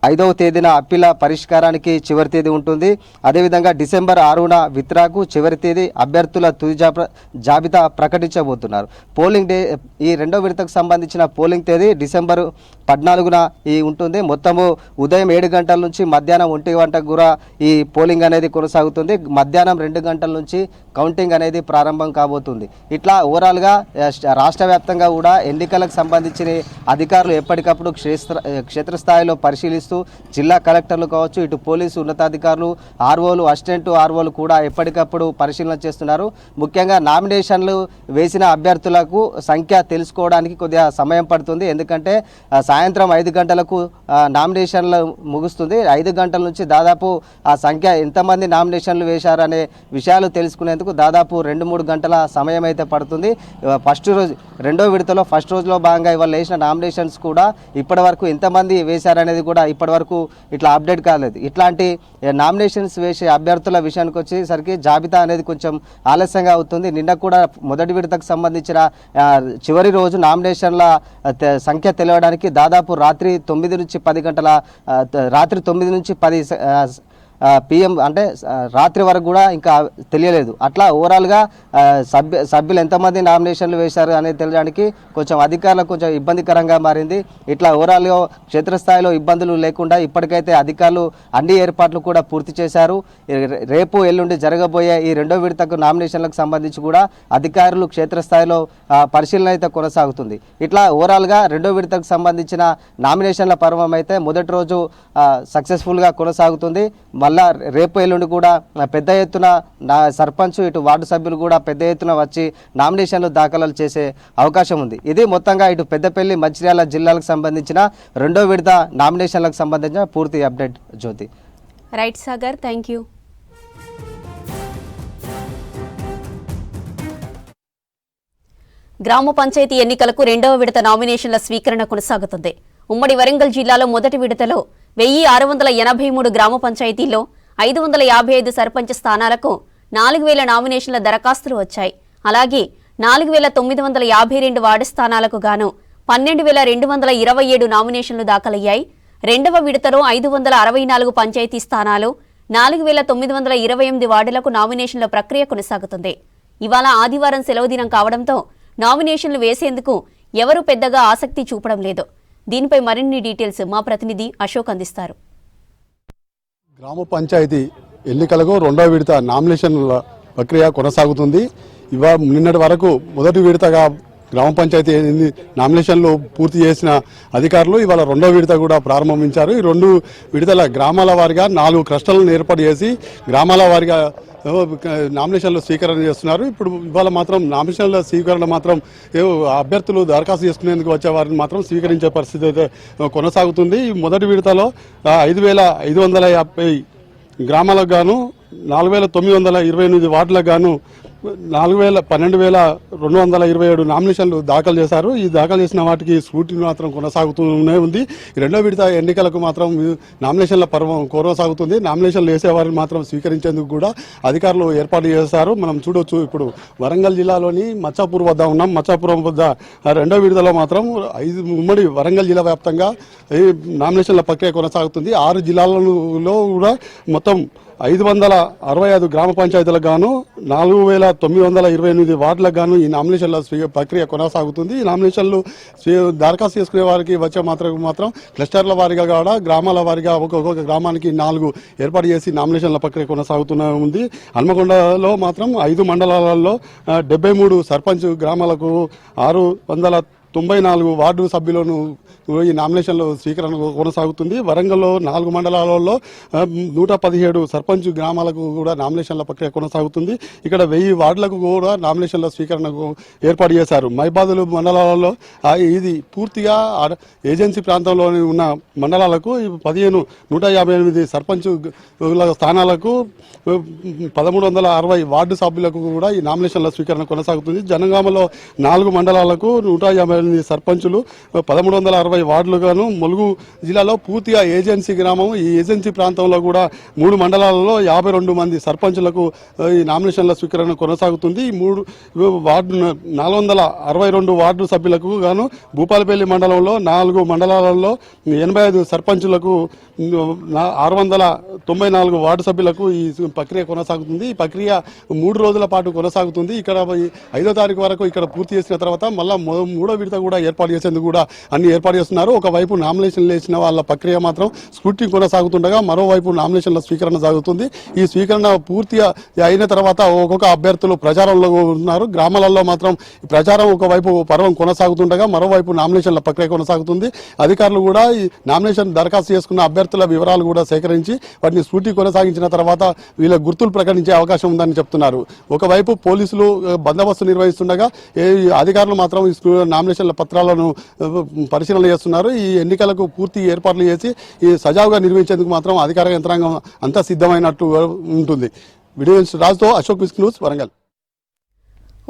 5వ తేదీన అప్పీల పరిష్కారానికి చివరి తేదీ ఉంటుంది. అదేవిధంగా డిసెంబర్ 6న విత్డ్రాకు చివరి తేదీ, అభ్యర్థుల తుది జాబితా ప్రకటించబోతున్నారు. పోలింగ్ డే, ఈ రెండో విడతకు సంబంధించిన పోలింగ్ తేదీ డిసెంబర్ 14న ఉంటుంది. మొత్తము ఉదయం 7 గంటల నుంచి మధ్యాహ్నం 1 గంటకు కూడా ఈ పోలింగ్ అనేది కొనసాగుతుంది. మధ్యాహ్నం 2 గంటల నుంచి కౌంటింగ్ అనేది ప్రారంభం కాబోతుంది. ఇట్లా ఓవరాల్గా రాష్ట్ర వ్యాప్తంగా కూడా ఎన్నికలకు సంబంధించిన అధికారులు ఎప్పటికప్పుడు క్షేత్రస్థాయిలో పరిశీలిస్తూ జిల్లా కలెక్టర్లు కావచ్చు, ఇటు పోలీసు ఉన్నతాధికారులు, ఆర్ఓలు, అసిస్టెంట్ ఆర్ఓలు కూడా ఎప్పటికప్పుడు పరిశీలన చేస్తున్నారు. ముఖ్యంగా నామినేషన్లు వేసిన అభ్యర్థులకు సంఖ్య తెలుసుకోవడానికి కొద్దిగా సమయం పడుతుంది. ఎందుకంటే సాయంత్రం 5 గంటలకు నామినేషన్లు ముగుస్తుంది. 5 గంటల నుంచి దాదాపు ఆ సంఖ్య ఎంతమంది నామినేషన్లు వేశారనే విషయాలు తెలుసుకునేందుకు దాదాపు 2-3 గంటల సమయం అయితే పడుతుంది. ఫస్ట్ రోజు రెండో విడతలో ఫస్ట్ రోజులో భాగంగా ఇవాళ వేసిన నామినేషన్స్ కూడా ఇప్పటివరకు ఎంతమంది వేశారనేది కూడా ఇప్పటివరకు ఇట్లా అప్డేట్ కాలేదు. ఇట్లాంటి నామినేషన్స్ వేసే అభ్యర్థుల విషయానికి వచ్చేసరికి జాబితా అనేది కొంచెం ఆలస్యంగా అవుతుంది. నిన్న కూడా మొదటి విడతకు సంబంధించిన చివరి రోజు నామినేషన్ల సంఖ్య తెలియడానికి దాదాపు రాత్రి 9 నుంచి 10 గంటల రాత్రి 9 నుంచి 10 PM అంటే రాత్రి వరకు కూడా ఇంకా తెలియలేదు. అట్లా ఓవరాల్గా సభ్యులు ఎంతమంది నామినేషన్లు వేశారు అనేది తెలియడానికి కొంచెం అధికారులకు కొంచెం ఇబ్బందికరంగా మారింది. ఇట్లా ఓవరాల్గా క్షేత్రస్థాయిలో ఇబ్బందులు లేకుండా ఇప్పటికైతే అధికారులు అన్ని ఏర్పాట్లు కూడా పూర్తి చేశారు. రేపు ఎల్లుండి జరగబోయే ఈ రెండో విడతకు నామినేషన్లకు సంబంధించి కూడా అధికారులు క్షేత్రస్థాయిలో పరిశీలన అయితే కొనసాగుతుంది. ఇట్లా ఓవరాల్గా రెండో విడతకు సంబంధించిన నామినేషన్ల పర్వం అయితే మొదటి రోజు సక్సెస్ఫుల్గా కొనసాగుతుంది. మళ్ళా రేపు ఎల్లుండి కూడా పెద్ద ఎత్తున సర్పంచ్ ఇటు వార్డు సభ్యులు కూడా పెద్ద ఎత్తున వచ్చి నామినేషన్లు దాఖలు చేసే అవకాశం ఉంది. ఇది మొత్తంగా ఇటు పెద్దపల్లి, మంచిర్యాల జిల్లాలకు సంబంధించిన రెండో విడత నామినేషన్లకు సంబంధించిన పూర్తి update. Jyothi. Right Sagar, thank you. గ్రామ పంచాయతీ ఎన్నికలకు రెండవ విడత నామినేషన్ల స్వీకరణ కొనసాగుతుంది. ఉమ్మడి వరంగల్ జిల్లాలో మొదటి విడతలో 1683 గ్రామ పంచాయతీల్లో 555 సర్పంచ్ స్థానాలకు 4000 నామినేషన్ల దరఖాస్తులు వచ్చాయి. అలాగే 4952 వార్డు స్థానాలకు గాను 12227 నామినేషన్లు దాఖలయ్యాయి. రెండవ విడతలో 564 పంచాయతీ స్థానాలు, 4928 వార్డులకు నామినేషన్ల ప్రక్రియ కొనసాగుతుంది. ఇవాళ ఆదివారం సెలవు దినం కావడంతో నామినేషన్లు వేసేందుకు ఎవరూ పెద్దగా ఆసక్తి చూపడం లేదు. దీనిపై మరిన్ని డీటెయిల్స్ మా ప్రతినిధి అశోక్ అందిస్తారు. గ్రామ పంచాయతీ ఎన్నికలకు రెండవ విడత నామినేషన్ల ప్రక్రియ కొనసాగుతుంది. నిన్నటి వరకు మొదటి విడతగా గ్రామ పంచాయతీ నామినేషన్లు పూర్తి చేసిన అధికారులు ఇవాళ రెండో విడత కూడా ప్రారంభించారు. ఈ 2 విడతల గ్రామాల వారిగా 4 క్లస్టర్లను ఏర్పాటు చేసి గ్రామాల వారిగా నామినేషన్లు స్వీకరణ చేస్తున్నారు. ఇప్పుడు ఇవాళ మాత్రం నామినేషన్ల స్వీకరణ మాత్రం అభ్యర్థులు దరఖాస్తు చేసుకునేందుకు వచ్చే వారిని మాత్రం స్వీకరించే పరిస్థితి అయితే కొనసాగుతుంది. ఈ మొదటి విడతలో 5550 గ్రామాలకు గాను 4928 వార్డులకు గాను 12227 నామినేషన్లు దాఖలు చేశారు. ఈ దాఖలు చేసిన వాటికి స్క్రూటినీ మాత్రం కొనసాగుతూనే ఉంది. రెండో విడత ఎన్నికలకు మాత్రం నామినేషన్ల పర్వం కొనసాగుతుంది. నామినేషన్లు వేసేవారిని మాత్రం స్వీకరించేందుకు కూడా అధికారులు ఏర్పాటు చేశారు. మనం చూడొచ్చు, ఇప్పుడు వరంగల్ జిల్లాలోని మచ్చాపూర్ వద్ద ఉన్నాం. మచ్చాపురం వద్ద రెండో విడతలో మాత్రం ఉమ్మడి వరంగల్ జిల్లా వ్యాప్తంగా ఈ నామినేషన్ల ప్రక్రియ కొనసాగుతుంది. 6 జిల్లాలలో కూడా మొత్తం 565 గ్రామ పంచాయతీలకు గాను 4928 వార్డులకు గాను ఈ నామినేషన్ల ప్రక్రియ కొనసాగుతుంది. ఈ నామినేషన్లు దరఖాస్తు చేసుకునే వారికి వచ్చే మాత్రం క్లస్టర్ల వారిగా కూడా గ్రామాల వారిగా ఒక్కొక్క గ్రామానికి 4 ఏర్పాటు చేసి నామినేషన్ల ప్రక్రియ కొనసాగుతూనే ఉంది. హన్మకొండలో మాత్రం 5 మండలాలలో 73 సర్పంచ్ గ్రామాలకు 694 వార్డు సభ్యులను ఈ నామినేషన్లో స్వీకరణ కొనసాగుతుంది. వరంగల్లో 4 మండలాలలో 117 సర్పంచ్ గ్రామాలకు కూడా నామినేషన్ల ప్రక్రియ కొనసాగుతుంది. ఇక్కడ 1000 వార్డులకు కూడా నామినేషన్ల స్వీకరణకు ఏర్పాటు చేశారు. మైబాదులు మండలాలలో ఇది పూర్తిగా ఏజెన్సీ ప్రాంతంలోని ఉన్న మండలాలకు 158 సర్పంచ్ స్థానాలకు 1360 వార్డు సభ్యులకు కూడా ఈ నామినేషన్ల స్వీకరణ కొనసాగుతుంది. జనగామలో 4 మండలాలకు 158 సర్పంచులు, 1360 వార్డులుగాను, ములుగు జిల్లాలో పూర్తిగా ఏజెన్సీ గ్రామం. ఈ ఏజెన్సీ ప్రాంతంలో కూడా 3 మండలాలలో 52 మంది సర్పంచులకు ఈ నామినేషన్ల స్వీకరణ కొనసాగుతుంది. ఈ 462 వార్డు సభ్యులకు గాను భూపాలపల్లి మండలంలో 4 మండలాలలో 85 సర్పంచులకు 694 వార్డు సభ్యులకు ఈ ప్రక్రియ కొనసాగుతుంది. ఈ ప్రక్రియ 3 రోజుల పాటు కొనసాగుతుంది. ఇక్కడ 5వ తారీఖు వరకు ఇక్కడ పూర్తి చేసిన తర్వాత మళ్ళా 3వ విడత విడత కూడా ఏర్పాటు చేసేందుకు కూడా అన్ని ఏర్పాటు చేస్తున్నారు. ఒకవైపు నామినేషన్లు వేసిన వాళ్ళ ప్రక్రియ మాత్రం స్క్రూటినీ కొనసాగుతుండగా మరోవైపు నామినేషన్ల స్వీకరణ సాగుతుంది. ఈ స్వీకరణ పూర్తిగా అయిన తర్వాత ఒక్కొక్క అభ్యర్థులు ప్రచారంలో ఉన్నారు. గ్రామాలలో మాత్రం ప్రచారం ఒకవైపు పర్వం కొనసాగుతుండగా మరోవైపు నామినేషన్ల ప్రక్రియ కొనసాగుతుంది. అధికారులు కూడా ఈ నామినేషన్ దరఖాస్తు చేసుకున్న అభ్యర్థుల వివరాలు కూడా సేకరించి వాటిని స్క్రూటినీ కొనసాగించిన తర్వాత వీళ్ళ గుర్తులు ప్రకటించే అవకాశం ఉందని చెప్తున్నారు. ఒకవైపు పోలీసులు బందోబస్తు నిర్వహిస్తుండగా అధికారులు మాత్రం ఈ నామినేషన్ల పత్రాలను పరిశీలన చేస్తున్నారు. ఈ ఎన్నికలకు పూర్తి ఏర్పాట్లు చేసి ఈ సజావుగా నిర్వహించేందుకు మాత్రం అధికార యంత్రాంగం అంతా సిద్ధమైనట్టు ఉంటుంది. వీడియో రాజుతో అశోక్ విస్క్ న్యూస్, వరంగల్.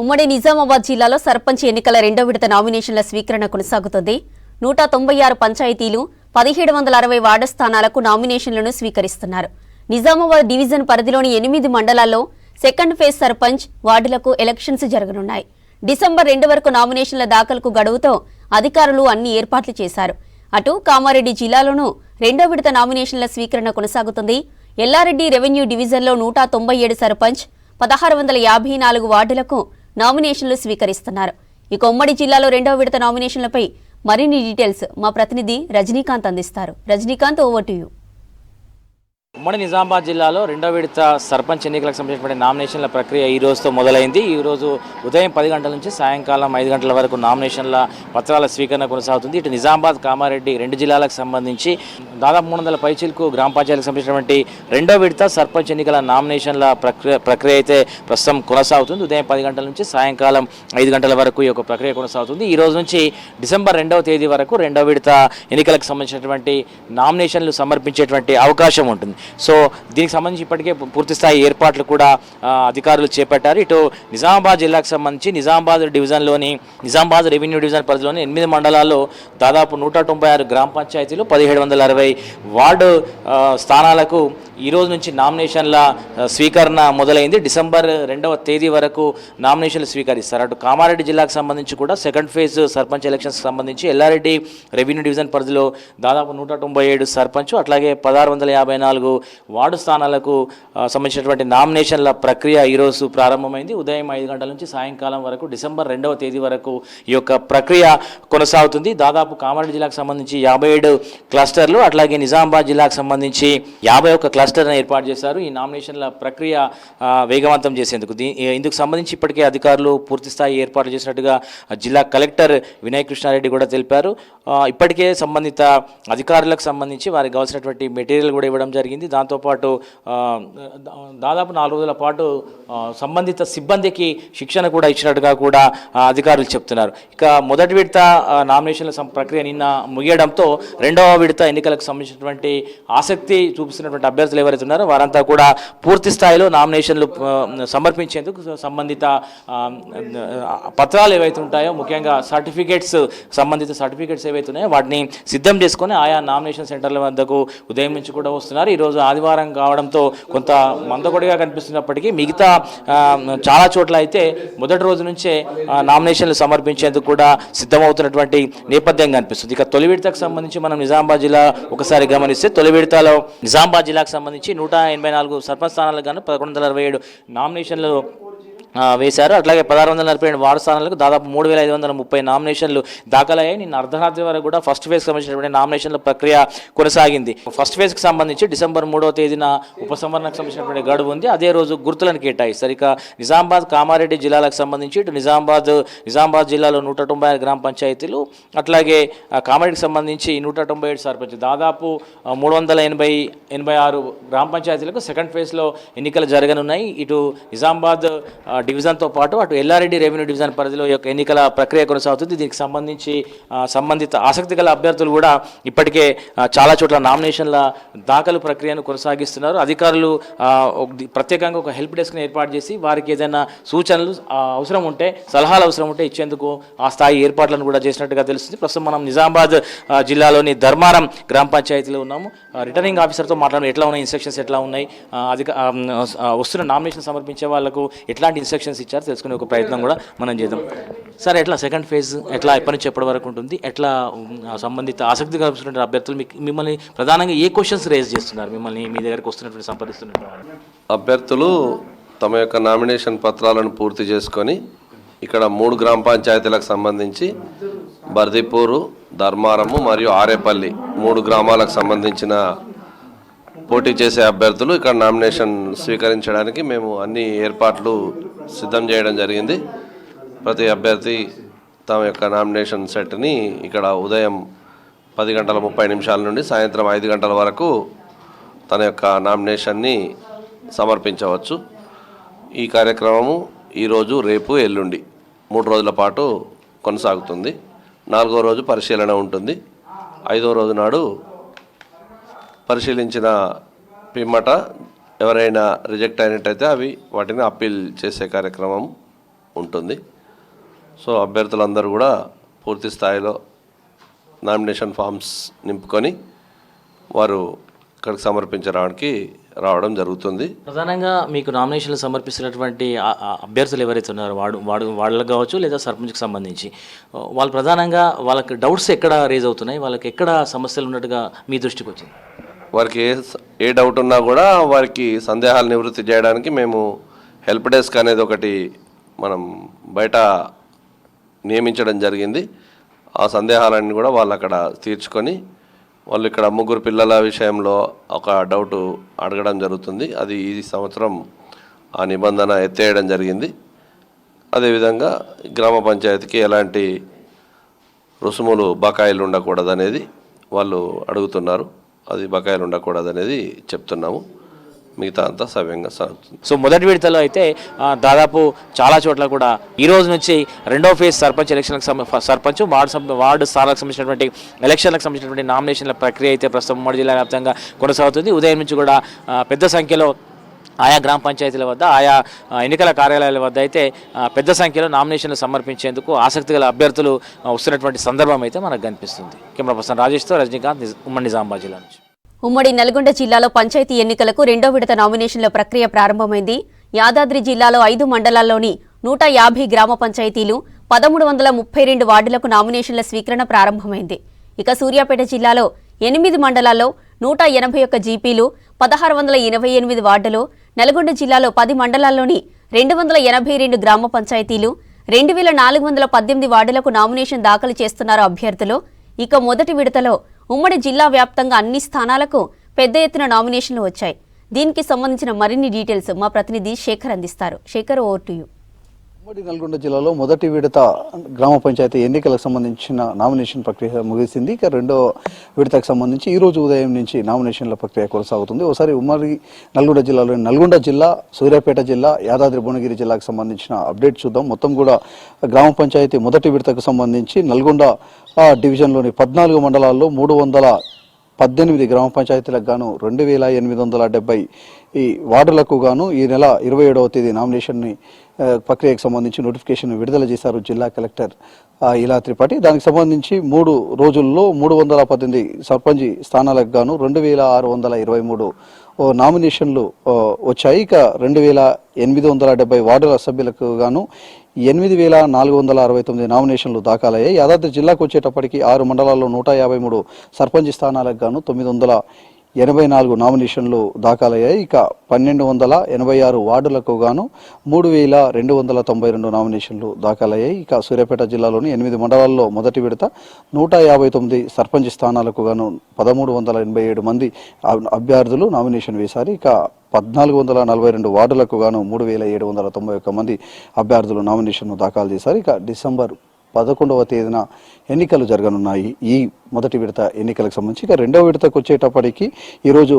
ఉమ్మడి నిజామాబాద్ జిల్లాలో సర్పంచ్ ఎన్నికల 2వ విడత నామినేషన్ల స్వీకరణ కొనసాగుతోంది. 196 పంచాయతీలు 1760 వార్డు స్థానాలకు నామినేషన్లను స్వీకరిస్తున్నారు. నిజామాబాద్ డివిజన్ పరిధిలోని 8 మండలాల్లో సెకండ్ ఫేజ్ సర్పంచ్ వార్డులకు ఎలక్షన్స్ జరగనున్నాయి. డిసెంబర్ 2 వరకు నామినేషన్ల దాఖలుకు గడువుతో అధికారులు అన్ని ఏర్పాట్లు చేశారు. అటు కామారెడ్డి జిల్లాలోనూ 2వ విడత నామినేషన్ల స్వీకరణ కొనసాగుతుంది. ఎల్లారెడ్డి రెవెన్యూ డివిజన్లో 197 సర్పంచ్ 1654 వార్డులకు నామినేషన్లు స్వీకరిస్తున్నారు. ఇక ఉమ్మడి జిల్లాలో 2వ విడత నామినేషన్లపై మరిన్ని డీటెయిల్స్ మా ప్రతినిధి రజనీకాంత్ అందిస్తారు. Rajinikanth, over to you. ఉమ్మడి నిజామాబాద్ జిల్లాలో 2వ విడత సర్పంచ్ ఎన్నికలకు సంబంధించిన నామినేషన్ల ప్రక్రియ ఈ రోజుతో మొదలైంది. ఈ రోజు ఉదయం 10 గంటల నుంచి సాయంకాలం 5 గంటల వరకు నామినేషన్ల పత్రాల స్వీకరణ కొనసాగుతుంది. ఇటు నిజామాబాద్, కామారెడ్డి 2 జిల్లాలకు సంబంధించి దాదాపు 300 పైచిలకు గ్రామ పంచాయతీలకు సంబంధించినటువంటి 2వ విడత సర్పంచ్ ఎన్నికల నామినేషన్ల ప్రక్రియ అయితే ప్రస్తుతం కొనసాగుతుంది. ఉదయం 10 గంటల నుంచి సాయంకాలం 5 గంటల వరకు ఈ యొక్క ప్రక్రియ కొనసాగుతుంది. ఈ రోజు నుంచి డిసెంబర్ 2వ తేదీ వరకు 2వ విడత ఎన్నికలకు సంబంధించినటువంటి నామినేషన్లు సమర్పించేటువంటి అవకాశం ఉంటుంది. సో దీనికి సంబంధించి ఇప్పటికే పూర్తిస్థాయి ఏర్పాట్లు కూడా అధికారులు చేపట్టారు. ఇటు నిజామాబాద్ జిల్లాకు సంబంధించి నిజామాబాద్ డివిజన్లోని నిజామాబాద్ రెవెన్యూ డివిజన్ పరిధిలోని 8 మండలాల్లో దాదాపు 196 గ్రామ పంచాయతీలు 1760 వార్డు స్థానాలకు ఈ రోజు నుంచి నామినేషన్ల స్వీకరణ మొదలైంది. డిసెంబర్ 2వ తేదీ వరకు నామినేషన్లు స్వీకరిస్తారు. అటు కామారెడ్డి జిల్లాకు సంబంధించి కూడా సెకండ్ ఫేజ్ సర్పంచ్ ఎలక్షన్స్కి సంబంధించి ఎల్లారెడ్డి రెవెన్యూ డివిజన్ పరిధిలో దాదాపు 197 సర్పంచ్ అట్లాగే 1654 వార్డు స్థానాలకు సంబంధించినటువంటి నామినేషన్ల ప్రక్రియ ఈరోజు ప్రారంభమైంది. ఉదయం 5 గంటల నుంచి సాయంకాలం వరకు డిసెంబర్ 2వ తేదీ వరకు ఈ యొక్క ప్రక్రియ కొనసాగుతుంది. దాదాపు కామారెడ్డి జిల్లాకు సంబంధించి 57 క్లస్టర్లు అట్లాగే నిజామాబాద్ జిల్లాకు సంబంధించి 51 క్లస్టర్ను ఏర్పాటు చేశారు. ఈ నామినేషన్ల ప్రక్రియ వేగవంతం చేసేందుకు ఇందుకు సంబంధించి ఇప్పటికే అధికారులు పూర్తిస్థాయి ఏర్పాటు చేసినట్టుగా జిల్లా కలెక్టర్ వినయ్ కృష్ణారెడ్డి కూడా తెలిపారు. ఇప్పటికే సంబంధిత అధికారులకు సంబంధించి వారికి కావాల్సినటువంటి మెటీరియల్ కూడా ఇవ్వడం జరిగింది. దాంతోపాటు దాదాపు 4 రోజుల పాటు సంబంధిత సిబ్బందికి శిక్షణ కూడా ఇచ్చినట్టుగా కూడా అధికారులు చెప్తున్నారు. ఇక మొదటి విడత నామినేషన్ల ప్రక్రియ నిన్న ముగియడంతో 2వ విడత ఎన్నికలకు సంబంధించినటువంటి ఆసక్తి చూపిస్తున్నటువంటి అభ్యర్థులు ఎవరైతే ఉన్నారో వారంతా కూడా పూర్తి స్థాయిలో నామినేషన్లు సమర్పించేందుకు సంబంధిత పత్రాలు ఏవైతే ఉంటాయో ముఖ్యంగా సంబంధిత సర్టిఫికేట్స్ ఏవైతే ఉన్నాయో వాటిని సిద్ధం చేసుకొని ఆయా నామినేషన్ సెంటర్ల వద్దకు ఉదయం నుంచి కూడా వస్తున్నారు. ఈరోజు ఆదివారం కావడంతో కొంత మందకొడిగా కనిపిస్తున్నప్పటికీ మిగతా చాలా చోట్ల అయితే మొదటి రోజు నుంచే నామినేషన్లు సమర్పించేందుకు కూడా సిద్ధమవుతున్నటువంటి నేపథ్యం కనిపిస్తుంది. ఇక తొలి విడతకు సంబంధించి మనం నిజామాబాద్ జిల్లా ఒకసారి గమనిస్తే తొలి విడతలో నిజామాబాద్ జిల్లాకు సంబంధించి 184 సర్పంచ్ స్థానాలకు గాను 1167 నామినేషన్లు వేశారు. అట్లాగే 1647 వార్డు స్థానాలకు దాదాపు 3530 నామినేషన్లు దాఖలయ్యాయి. నిన్న అర్ధరాత్రి వరకు కూడా ఫస్ట్ ఫేజ్కి సంబంధించినటువంటి నామినేషన్ల ప్రక్రియ కొనసాగింది. ఫస్ట్ ఫేజ్కి సంబంధించి డిసెంబర్ 3వ తేదీన ఉపసంహరణకు సంబంధించినటువంటి గడువు ఉంది. అదే రోజు గుర్తులను కేటాయిస్తారు. ఇక నిజామాబాద్, కామారెడ్డి జిల్లాలకు సంబంధించి ఇటు నిజామాబాద్ జిల్లాలో 196 గ్రామ పంచాయతీలు అట్లాగే కామారెడ్డికి సంబంధించి 197 సర్పంచ్ దాదాపు 386 గ్రామ పంచాయతీలకు సెకండ్ ఫేజ్లో ఎన్నికలు జరగనున్నాయి. ఇటు నిజామాబాద్ డివిజన్తో పాటు అటు ఎల్లారెడ్డి రెవెన్యూ డివిజన్ పరిధిలో యొక్క ఎన్నికల ప్రక్రియ కొనసాగుతుంది. దీనికి సంబంధించి సంబంధిత ఆసక్తి గల అభ్యర్థులు కూడా ఇప్పటికే చాలా చోట్ల నామినేషన్ల దాఖలు ప్రక్రియను కొనసాగిస్తున్నారు. అధికారులు ప్రత్యేకంగా ఒక హెల్ప్ డెస్క్ని ఏర్పాటు చేసి వారికి ఏదైనా సూచనలు అవసరం ఉంటే సలహాలు అవసరం ఉంటే ఇచ్చేందుకు ఆ స్థాయి ఏర్పాట్లను కూడా చేసినట్టుగా తెలుస్తుంది. ప్రస్తుతం మనం నిజామాబాద్ జిల్లాలోని ధర్మారం గ్రామ పంచాయతీలో ఉన్నాము. రిటర్నింగ్ ఆఫీసర్తో మాట్లాడడం ఎట్లా ఉన్నాయి, ఇన్స్ట్రక్షన్స్ ఎట్లా ఉన్నాయి, వస్తున్న నామినేషన్ సమర్పించే వాళ్ళకు ఎట్లాంటి ఇన్స్ట్రక్షన్స్ ఇచ్చారు తెలుసుకునే ఒక ప్రయత్నం కూడా మనం చేద్దాం. సార్, ఎట్లా సెకండ్ ఫేజ్ ఎట్లా ఎప్పటి నుంచి ఎప్పటి వరకు ఉంటుంది, ఎట్లా సంబంధిత ఆసక్తి కలుపుతున్న అభ్యర్థులు మిమ్మల్ని ప్రధానంగా ఏ క్వశ్చన్స్ రేజ్ చేస్తున్నారు, మిమ్మల్ని మీ దగ్గరకు వస్తున్నటువంటి సంప్రదిస్తున్నటువంటి అభ్యర్థులు తమ యొక్క నామినేషన్ పత్రాలను పూర్తి చేసుకొని ఇక్కడ 3 గ్రామ పంచాయతీలకు సంబంధించి బర్దిపూరు, ధర్మారము మరియు ఆరేపల్లి 3 గ్రామాలకు సంబంధించిన పోటీ చేసే అభ్యర్థులు ఇక్కడ నామినేషన్ స్వీకరించడానికి మేము అన్ని ఏర్పాట్లు సిద్ధం చేయడం జరిగింది. ప్రతి అభ్యర్థి తమ యొక్క నామినేషన్ సెట్ని ఇక్కడ ఉదయం 10:30 నుండి సాయంత్రం 5 గంటల వరకు తన యొక్క నామినేషన్ని సమర్పించవచ్చు. ఈ కార్యక్రమము ఈరోజు, రేపు, ఎల్లుండి 3 రోజుల పాటు కొనసాగుతుంది. 4వ రోజు పరిశీలన ఉంటుంది. 5వ రోజు నాడు పరిశీలించిన పిమ్మట ఎవరైనా రిజెక్ట్ అయినట్టయితే వాటిని అప్పీల్ చేసే కార్యక్రమం ఉంటుంది. సో అభ్యర్థులందరూ కూడా పూర్తి స్థాయిలో నామినేషన్ ఫామ్స్ నింపుకొని వారు ఇక్కడికి సమర్పించడానికి రావడం జరుగుతుంది. ప్రధానంగా మీకు నామినేషన్లు సమర్పిస్తున్నటువంటి అభ్యర్థులు ఎవరైతే ఉన్నారో వాళ్ళకి కావచ్చు లేదా సర్పంచ్కి సంబంధించి వాళ్ళు ప్రధానంగా వాళ్ళకి డౌట్స్ ఎక్కడ రేజ్ అవుతున్నాయి, వాళ్ళకి ఎక్కడ సమస్యలు ఉన్నట్టుగా మీ దృష్టికి వచ్చింది? వారికి ఏ డౌట్ ఉన్నా కూడా వారికి సందేహాలు నివృత్తి చేయడానికి మేము హెల్ప్ డెస్క్ అనేది ఒకటి మనం బయట నియమించడం జరిగింది. ఆ సందేహాలన్నీ కూడా వాళ్ళు అక్కడ తీర్చుకొని వాళ్ళు ఇక్కడ 3 పిల్లల విషయంలో ఒక డౌట్ అడగడం జరుగుతుంది. అది ఈ సంవత్సరం ఆ నిబంధన ఎత్తేయడం జరిగింది. అదేవిధంగా గ్రామ పంచాయతీకి ఎలాంటి రుసుములు బకాయిలు ఉండకూడదనేది వాళ్ళు అడుగుతున్నారు. అది బకాయిలు ఉండకూడదనేది చెప్తున్నాము. మిగతా అంతా సవ్యంగా సాగుతుంది. సో మొదటి విడతలో అయితే దాదాపు చాలా చోట్ల కూడా ఈ రోజు నుంచి 2వ ఫేజ్ సర్పంచ్ ఎలక్షన్లకు సర్పంచ్ వార్డు స్థానాలకు సంబంధించినటువంటి ఎలక్షన్లకు సంబంధించినటువంటి నామినేషన్ల ప్రక్రియ అయితే ప్రస్తుతం ఉమ్మడి జిల్లా వ్యాప్తంగా కొనసాగుతుంది. ఉదయం నుంచి కూడా పెద్ద సంఖ్యలో ఆయా గ్రామ పంచాయతీల వద్ద, ఆయా ఎన్నికల కార్యాలయాల వద్ద అయితే పెద్ద సంఖ్యలో నామినేషన్లు సమర్పించేందుకు ఆసక్తి గల అభ్యర్థులు వస్తున్నటువంటి సందర్భం అయితే మనకు కనిపిస్తుంది. కెమెరా పర్సన్ రాజేష్తో రజనీకాంత్, ఉమ్మడి నిజామాబాద్ జిల్లా నుంచి. ఉమ్మడి నల్గొండ జిల్లాలో పంచాయతీ ఎన్నికలకు 2వ విడత నామినేషన్ల ప్రక్రియ ప్రారంభమైంది. యాదాద్రి జిల్లాలో 5 మండలాల్లోని 150 గ్రామ పంచాయతీలు, 1332 వార్డులకు నామినేషన్ల స్వీకరణ ప్రారంభమైంది. ఇక సూర్యాపేట జిల్లాలో 8 మండలాల్లో 181 జీపీలు, 1628 వార్డులు, నల్గొండ జిల్లాలో 10 మండలాల్లోని 282 గ్రామ పంచాయతీలు, 2418 వార్డులకు నామినేషన్ దాఖలు చేస్తున్నారు అభ్యర్థులు. ఇక మొదటి విడతలో ఉమ్మడి జిల్లా వ్యాప్తంగా అన్ని స్థానాలకు పెద్ద ఎత్తున నామినేషన్లు వచ్చాయి. దీనికి సంబంధించిన మరిన్ని డీటెయిల్స్ మా ప్రతినిధి శేఖర్ అందిస్తారు. Shekhar, over to you. ఉమ్మడి నల్గొండ జిల్లాలో మొదటి విడత గ్రామ పంచాయతీ ఎన్నికలకు సంబంధించిన నామినేషన్ ప్రక్రియ ముగిసింది. ఇక 2వ విడతకు సంబంధించి ఈ రోజు ఉదయం నుంచి నామినేషన్ల ప్రక్రియ కొనసాగుతుంది. ఒకసారి ఉమ్మడి నల్గొండ జిల్లాలో నల్గొండ జిల్లా, సూర్యాపేట జిల్లా, యాదాద్రి భువనగిరి జిల్లాకు సంబంధించిన అప్డేట్ చూద్దాం. మొత్తం కూడా గ్రామ పంచాయతీ మొదటి విడతకు సంబంధించి నల్గొండ డివిజన్లోని 14 మండలాల్లో 318 గ్రామ పంచాయతీలకు గాను 2870 ఈ వార్డులకు గాను ఈ నెల 27వ తేదీ నామినేషన్ని ప్రక్రియకు సంబంధించి నోటిఫికేషన్ విడుదల చేశారు జిల్లా కలెక్టర్ ఇలా త్రిపాఠి. దానికి సంబంధించి 3 రోజుల్లో 318 సర్పంచ్ స్థానాలకు గాను 2623 నామినేషన్లు వచ్చాయి. ఇక 2870 వార్డుల సభ్యులకు గాను 8469 నామినేషన్లు దాఖలయ్యాయి. యాదాద్రి జిల్లాకు వచ్చేటప్పటికి 6 మండలాల్లో 153 సర్పంచ్ స్థానాలకు గాను 984 నామినేషన్లు దాఖలయ్యాయి. ఇక 1286 వార్డులకు గాను 3292 నామినేషన్లు దాఖలయ్యాయి. ఇక సూర్యాపేట జిల్లాలోని 8 మండలాల్లో మొదటి విడత 159 సర్పంచ్ స్థానాలకు గాను 1387 మంది అభ్యర్థులు నామినేషన్ వేశారు. ఇక 1442 వార్డులకు గాను 3791 మంది అభ్యర్థులు నామినేషన్ను దాఖలు చేశారు. ఇక డిసెంబర్ 11వ తేదీన ఎన్నికలు జరగనున్నాయి ఈ మొదటి విడత ఎన్నికలకు సంబంధించి. ఇక 2వ విడతకు వచ్చేటప్పటికి ఈరోజు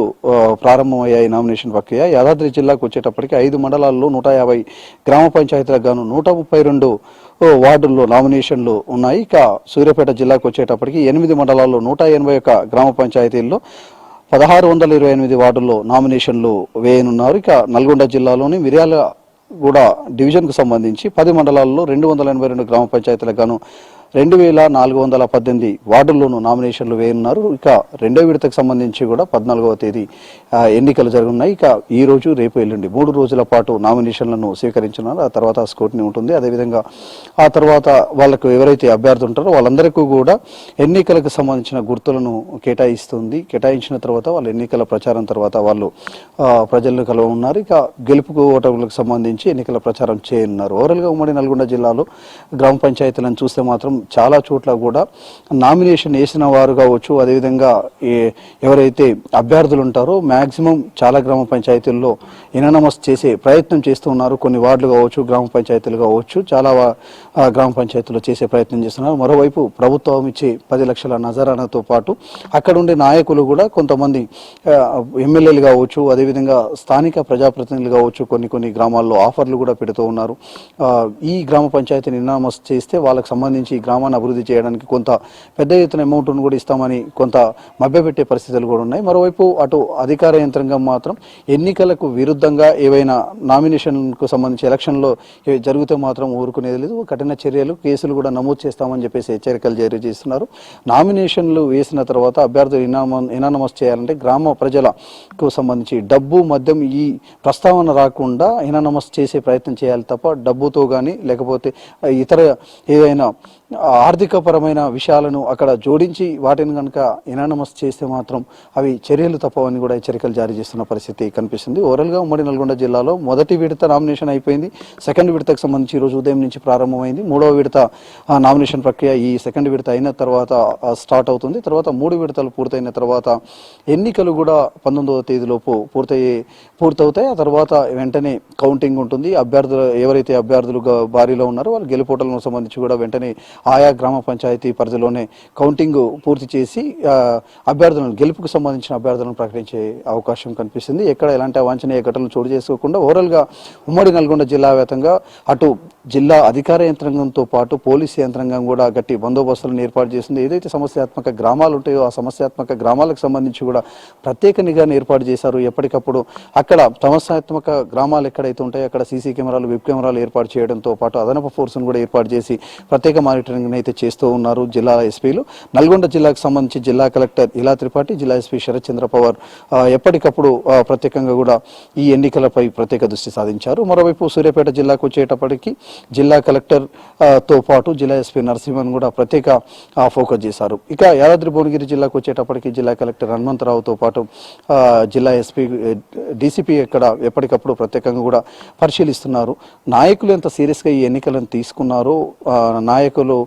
ప్రారంభమయ్యాయి నామినేషన్ ప్రక్రియ. యాదాద్రి జిల్లాకు వచ్చేటప్పటికి 5 మండలాల్లో 150 గ్రామ పంచాయతీలకు గాను 132 వార్డుల్లో నామినేషన్లు ఉన్నాయి. ఇక సూర్యాపేట జిల్లాకు వచ్చేటప్పటికి 8 మండలాల్లో 181 గ్రామ పంచాయతీల్లో 1628 వార్డుల్లో నామినేషన్లు వేయనున్నారు. ఇక నల్గొండ జిల్లాలోని మిర్యాలగూడ డివిజన్కు సంబంధించి 10 మండలాల్లో 282 గ్రామ పంచాయతీలకు గాను 2418 వార్డుల్లోనూ నామినేషన్లు వేయనున్నారు. ఇక 2వ విడతకు సంబంధించి కూడా 14వ తేదీ ఎన్నికలు జరగనున్నాయి. ఇక ఈ రోజు, రేపు, ఎల్లుండి 3 రోజుల పాటు నామినేషన్లను స్వీకరించున్నారు. ఆ తర్వాత స్క్రూటినీ ఉంటుంది. అదేవిధంగా ఆ తర్వాత వాళ్ళకు ఎవరైతే అభ్యర్థులు ఉంటారో వాళ్ళందరికీ కూడా ఎన్నికలకు సంబంధించిన గుర్తులను కేటాయించిన తర్వాత వాళ్ళ ఎన్నికల ప్రచారం తర్వాత వాళ్ళు ప్రజలను కలవనున్నారు. ఇక గెలుపుకు ఓటర్లకు సంబంధించి ఎన్నికల ప్రచారం చేయనున్నారు. ఓవరాల్గా ఉమ్మడి నల్గొండ జిల్లాలో గ్రామ పంచాయతీలను చూస్తే మాత్రం చాలా చోట్ల కూడా నామినేషన్ వేసిన వారు కావచ్చు, అదేవిధంగా ఎవరైతే అభ్యర్థులు ఉంటారో మ్యాక్సిమం చాలా గ్రామ పంచాయతీల్లో ఇనానమస్ చేసే ప్రయత్నం చేస్తూ ఉన్నారు. కొన్ని వార్డులు కావచ్చు, గ్రామ పంచాయతీలు కావచ్చు, చాలా గ్రామ పంచాయతీల్లో చేసే ప్రయత్నం చేస్తున్నారు. మరోవైపు ప్రభుత్వం ఇచ్చే 10 లక్షల నజరానాతో పాటు అక్కడ ఉండే నాయకులు కూడా కొంతమంది ఎమ్మెల్యేలు కావచ్చు, అదేవిధంగా స్థానిక ప్రజాప్రతినిధులు కావచ్చు, కొన్ని గ్రామాల్లో ఆఫర్లు కూడా పెడుతూ ఉన్నారు. ఈ గ్రామ పంచాయతీని ఇనామస్ చేస్తే వాళ్ళకి సంబంధించి ఈ గ్రామాన్ని అభివృద్ధి చేయడానికి కొంత పెద్ద ఎత్తున అమౌంట్ను కూడా ఇస్తామని కొంత మభ్యపెట్టే పరిస్థితులు కూడా ఉన్నాయి. మరోవైపు అటు అధికార యంత్రాంగం మాత్రం ఎన్నికలకు విరుద్ధంగా ఏవైనా నామినేషన్కు సంబంధించి ఎలక్షన్లో జరిగితే మాత్రం ఊరుకునేది లేదు. కఠిన చర్యలు, కేసులు కూడా నమోదు చేస్తామని చెప్పేసి హెచ్చరికలు జారీ చేస్తున్నారు. నామినేషన్లు వేసిన తర్వాత అభ్యర్థులు ఇనానమస్ చేయాలంటే గ్రామ ప్రజలకు సంబంధించి డబ్బు, మద్యం ఈ ప్రస్తావన రాకుండా ఇనానమస్ చేసే ప్రయత్నం చేయాలి తప్ప డబ్బుతో కానీ లేకపోతే ఇతర ఏదైనా ఆర్థికపరమైన విషయాలను అక్కడ జోడించి వాటిని కనుక ఇనానమస్ చేస్తే మాత్రం అవి చర్యలు తప్పవని కూడా హెచ్చరికలు జారీ చేస్తున్న పరిస్థితి కనిపిస్తుంది. ఓవరాల్గా ఉమ్మడి నల్గొండ జిల్లాలో మొదటి విడత నామినేషన్ అయిపోయింది. సెకండ్ విడతకు సంబంధించి ఈరోజు ఉదయం నుంచి ప్రారంభమైంది. 3వ విడత నామినేషన్ ప్రక్రియ ఈ సెకండ్ విడత అయిన తర్వాత స్టార్ట్ అవుతుంది. తర్వాత 3 విడతలు పూర్తయిన తర్వాత ఎన్నికలు కూడా 19వ తేదీలోపు పూర్తవుతాయి. ఆ తర్వాత వెంటనే కౌంటింగ్ ఉంటుంది. ఎవరైతే అభ్యర్థులు భారీలో ఉన్నారో వాళ్ళు గెలుపోటలకు సంబంధించి కూడా వెంటనే ఆయా గ్రామ పంచాయతీ పరిధిలోనే కౌంటింగ్ పూర్తి చేసి అభ్యర్థులను, గెలుపుకు సంబంధించిన అభ్యర్థులను ప్రకటించే అవకాశం కనిపిస్తుంది. ఎక్కడ ఎలాంటి అవాంఛనీయ ఘటనలు చోటు చేసుకోకుండా ఓవరాల్గా ఉమ్మడి నల్గొండ జిల్లా వ్యాప్తంగా అటు జిల్లా అధికార యంత్రాంగంతో పాటు పోలీసు యంత్రాంగం కూడా గట్టి బందోబస్తులను ఏర్పాటు చేసింది. ఏదైతే సమస్యాత్మక గ్రామాలు ఉంటాయో ఆ సమస్యాత్మక గ్రామాలకు సంబంధించి కూడా ప్రత్యేక నిఘాను ఏర్పాటు చేశారు. ఎప్పటికప్పుడు అక్కడ సమస్యాత్మక గ్రామాలు ఎక్కడైతే ఉంటాయో అక్కడ సీసీ కెమెరాలు, వెబ్ కెమెరాలు ఏర్పాటు చేయడంతో పాటు అదనపు ఫోర్స్ను కూడా ఏర్పాటు చేసి ప్రత్యేక మానిటరింగ్ అయితే చేస్తూ ఉన్నారు జిల్లా ఎస్పీలు. నల్గొండ జిల్లాకు సంబంధించి జిల్లా కలెక్టర్ ఇలా త్రిపాఠి, జిల్లా ఎస్పీ శరత్ చంద్ర పవార్ ఎప్పటికప్పుడు ప్రత్యేకంగా కూడా ఈ ఎన్నికలపై ప్రత్యేక దృష్టి సాధించారు. మరోవైపు సూర్యాపేట జిల్లాకు వచ్చేటప్పటికి జిల్లా కలెక్టర్ తో పాటు జిల్లా ఎస్పీ నరసింహన్ కూడా ప్రత్యేక ఫోకస్ చేశారు. ఇక యాదాద్రి భువనగిరి జిల్లాకు వచ్చేటప్పటికి జిల్లా కలెక్టర్ హనుమంతరావుతో పాటు జిల్లా ఎస్పీ, డీసీపీ ఎప్పటికప్పుడు ప్రత్యేకంగా కూడా పరిశీలిస్తున్నారు. నాయకులు ఎంత సీరియస్గా ఈ ఎన్నికలను తీసుకున్నారో, నాయకులు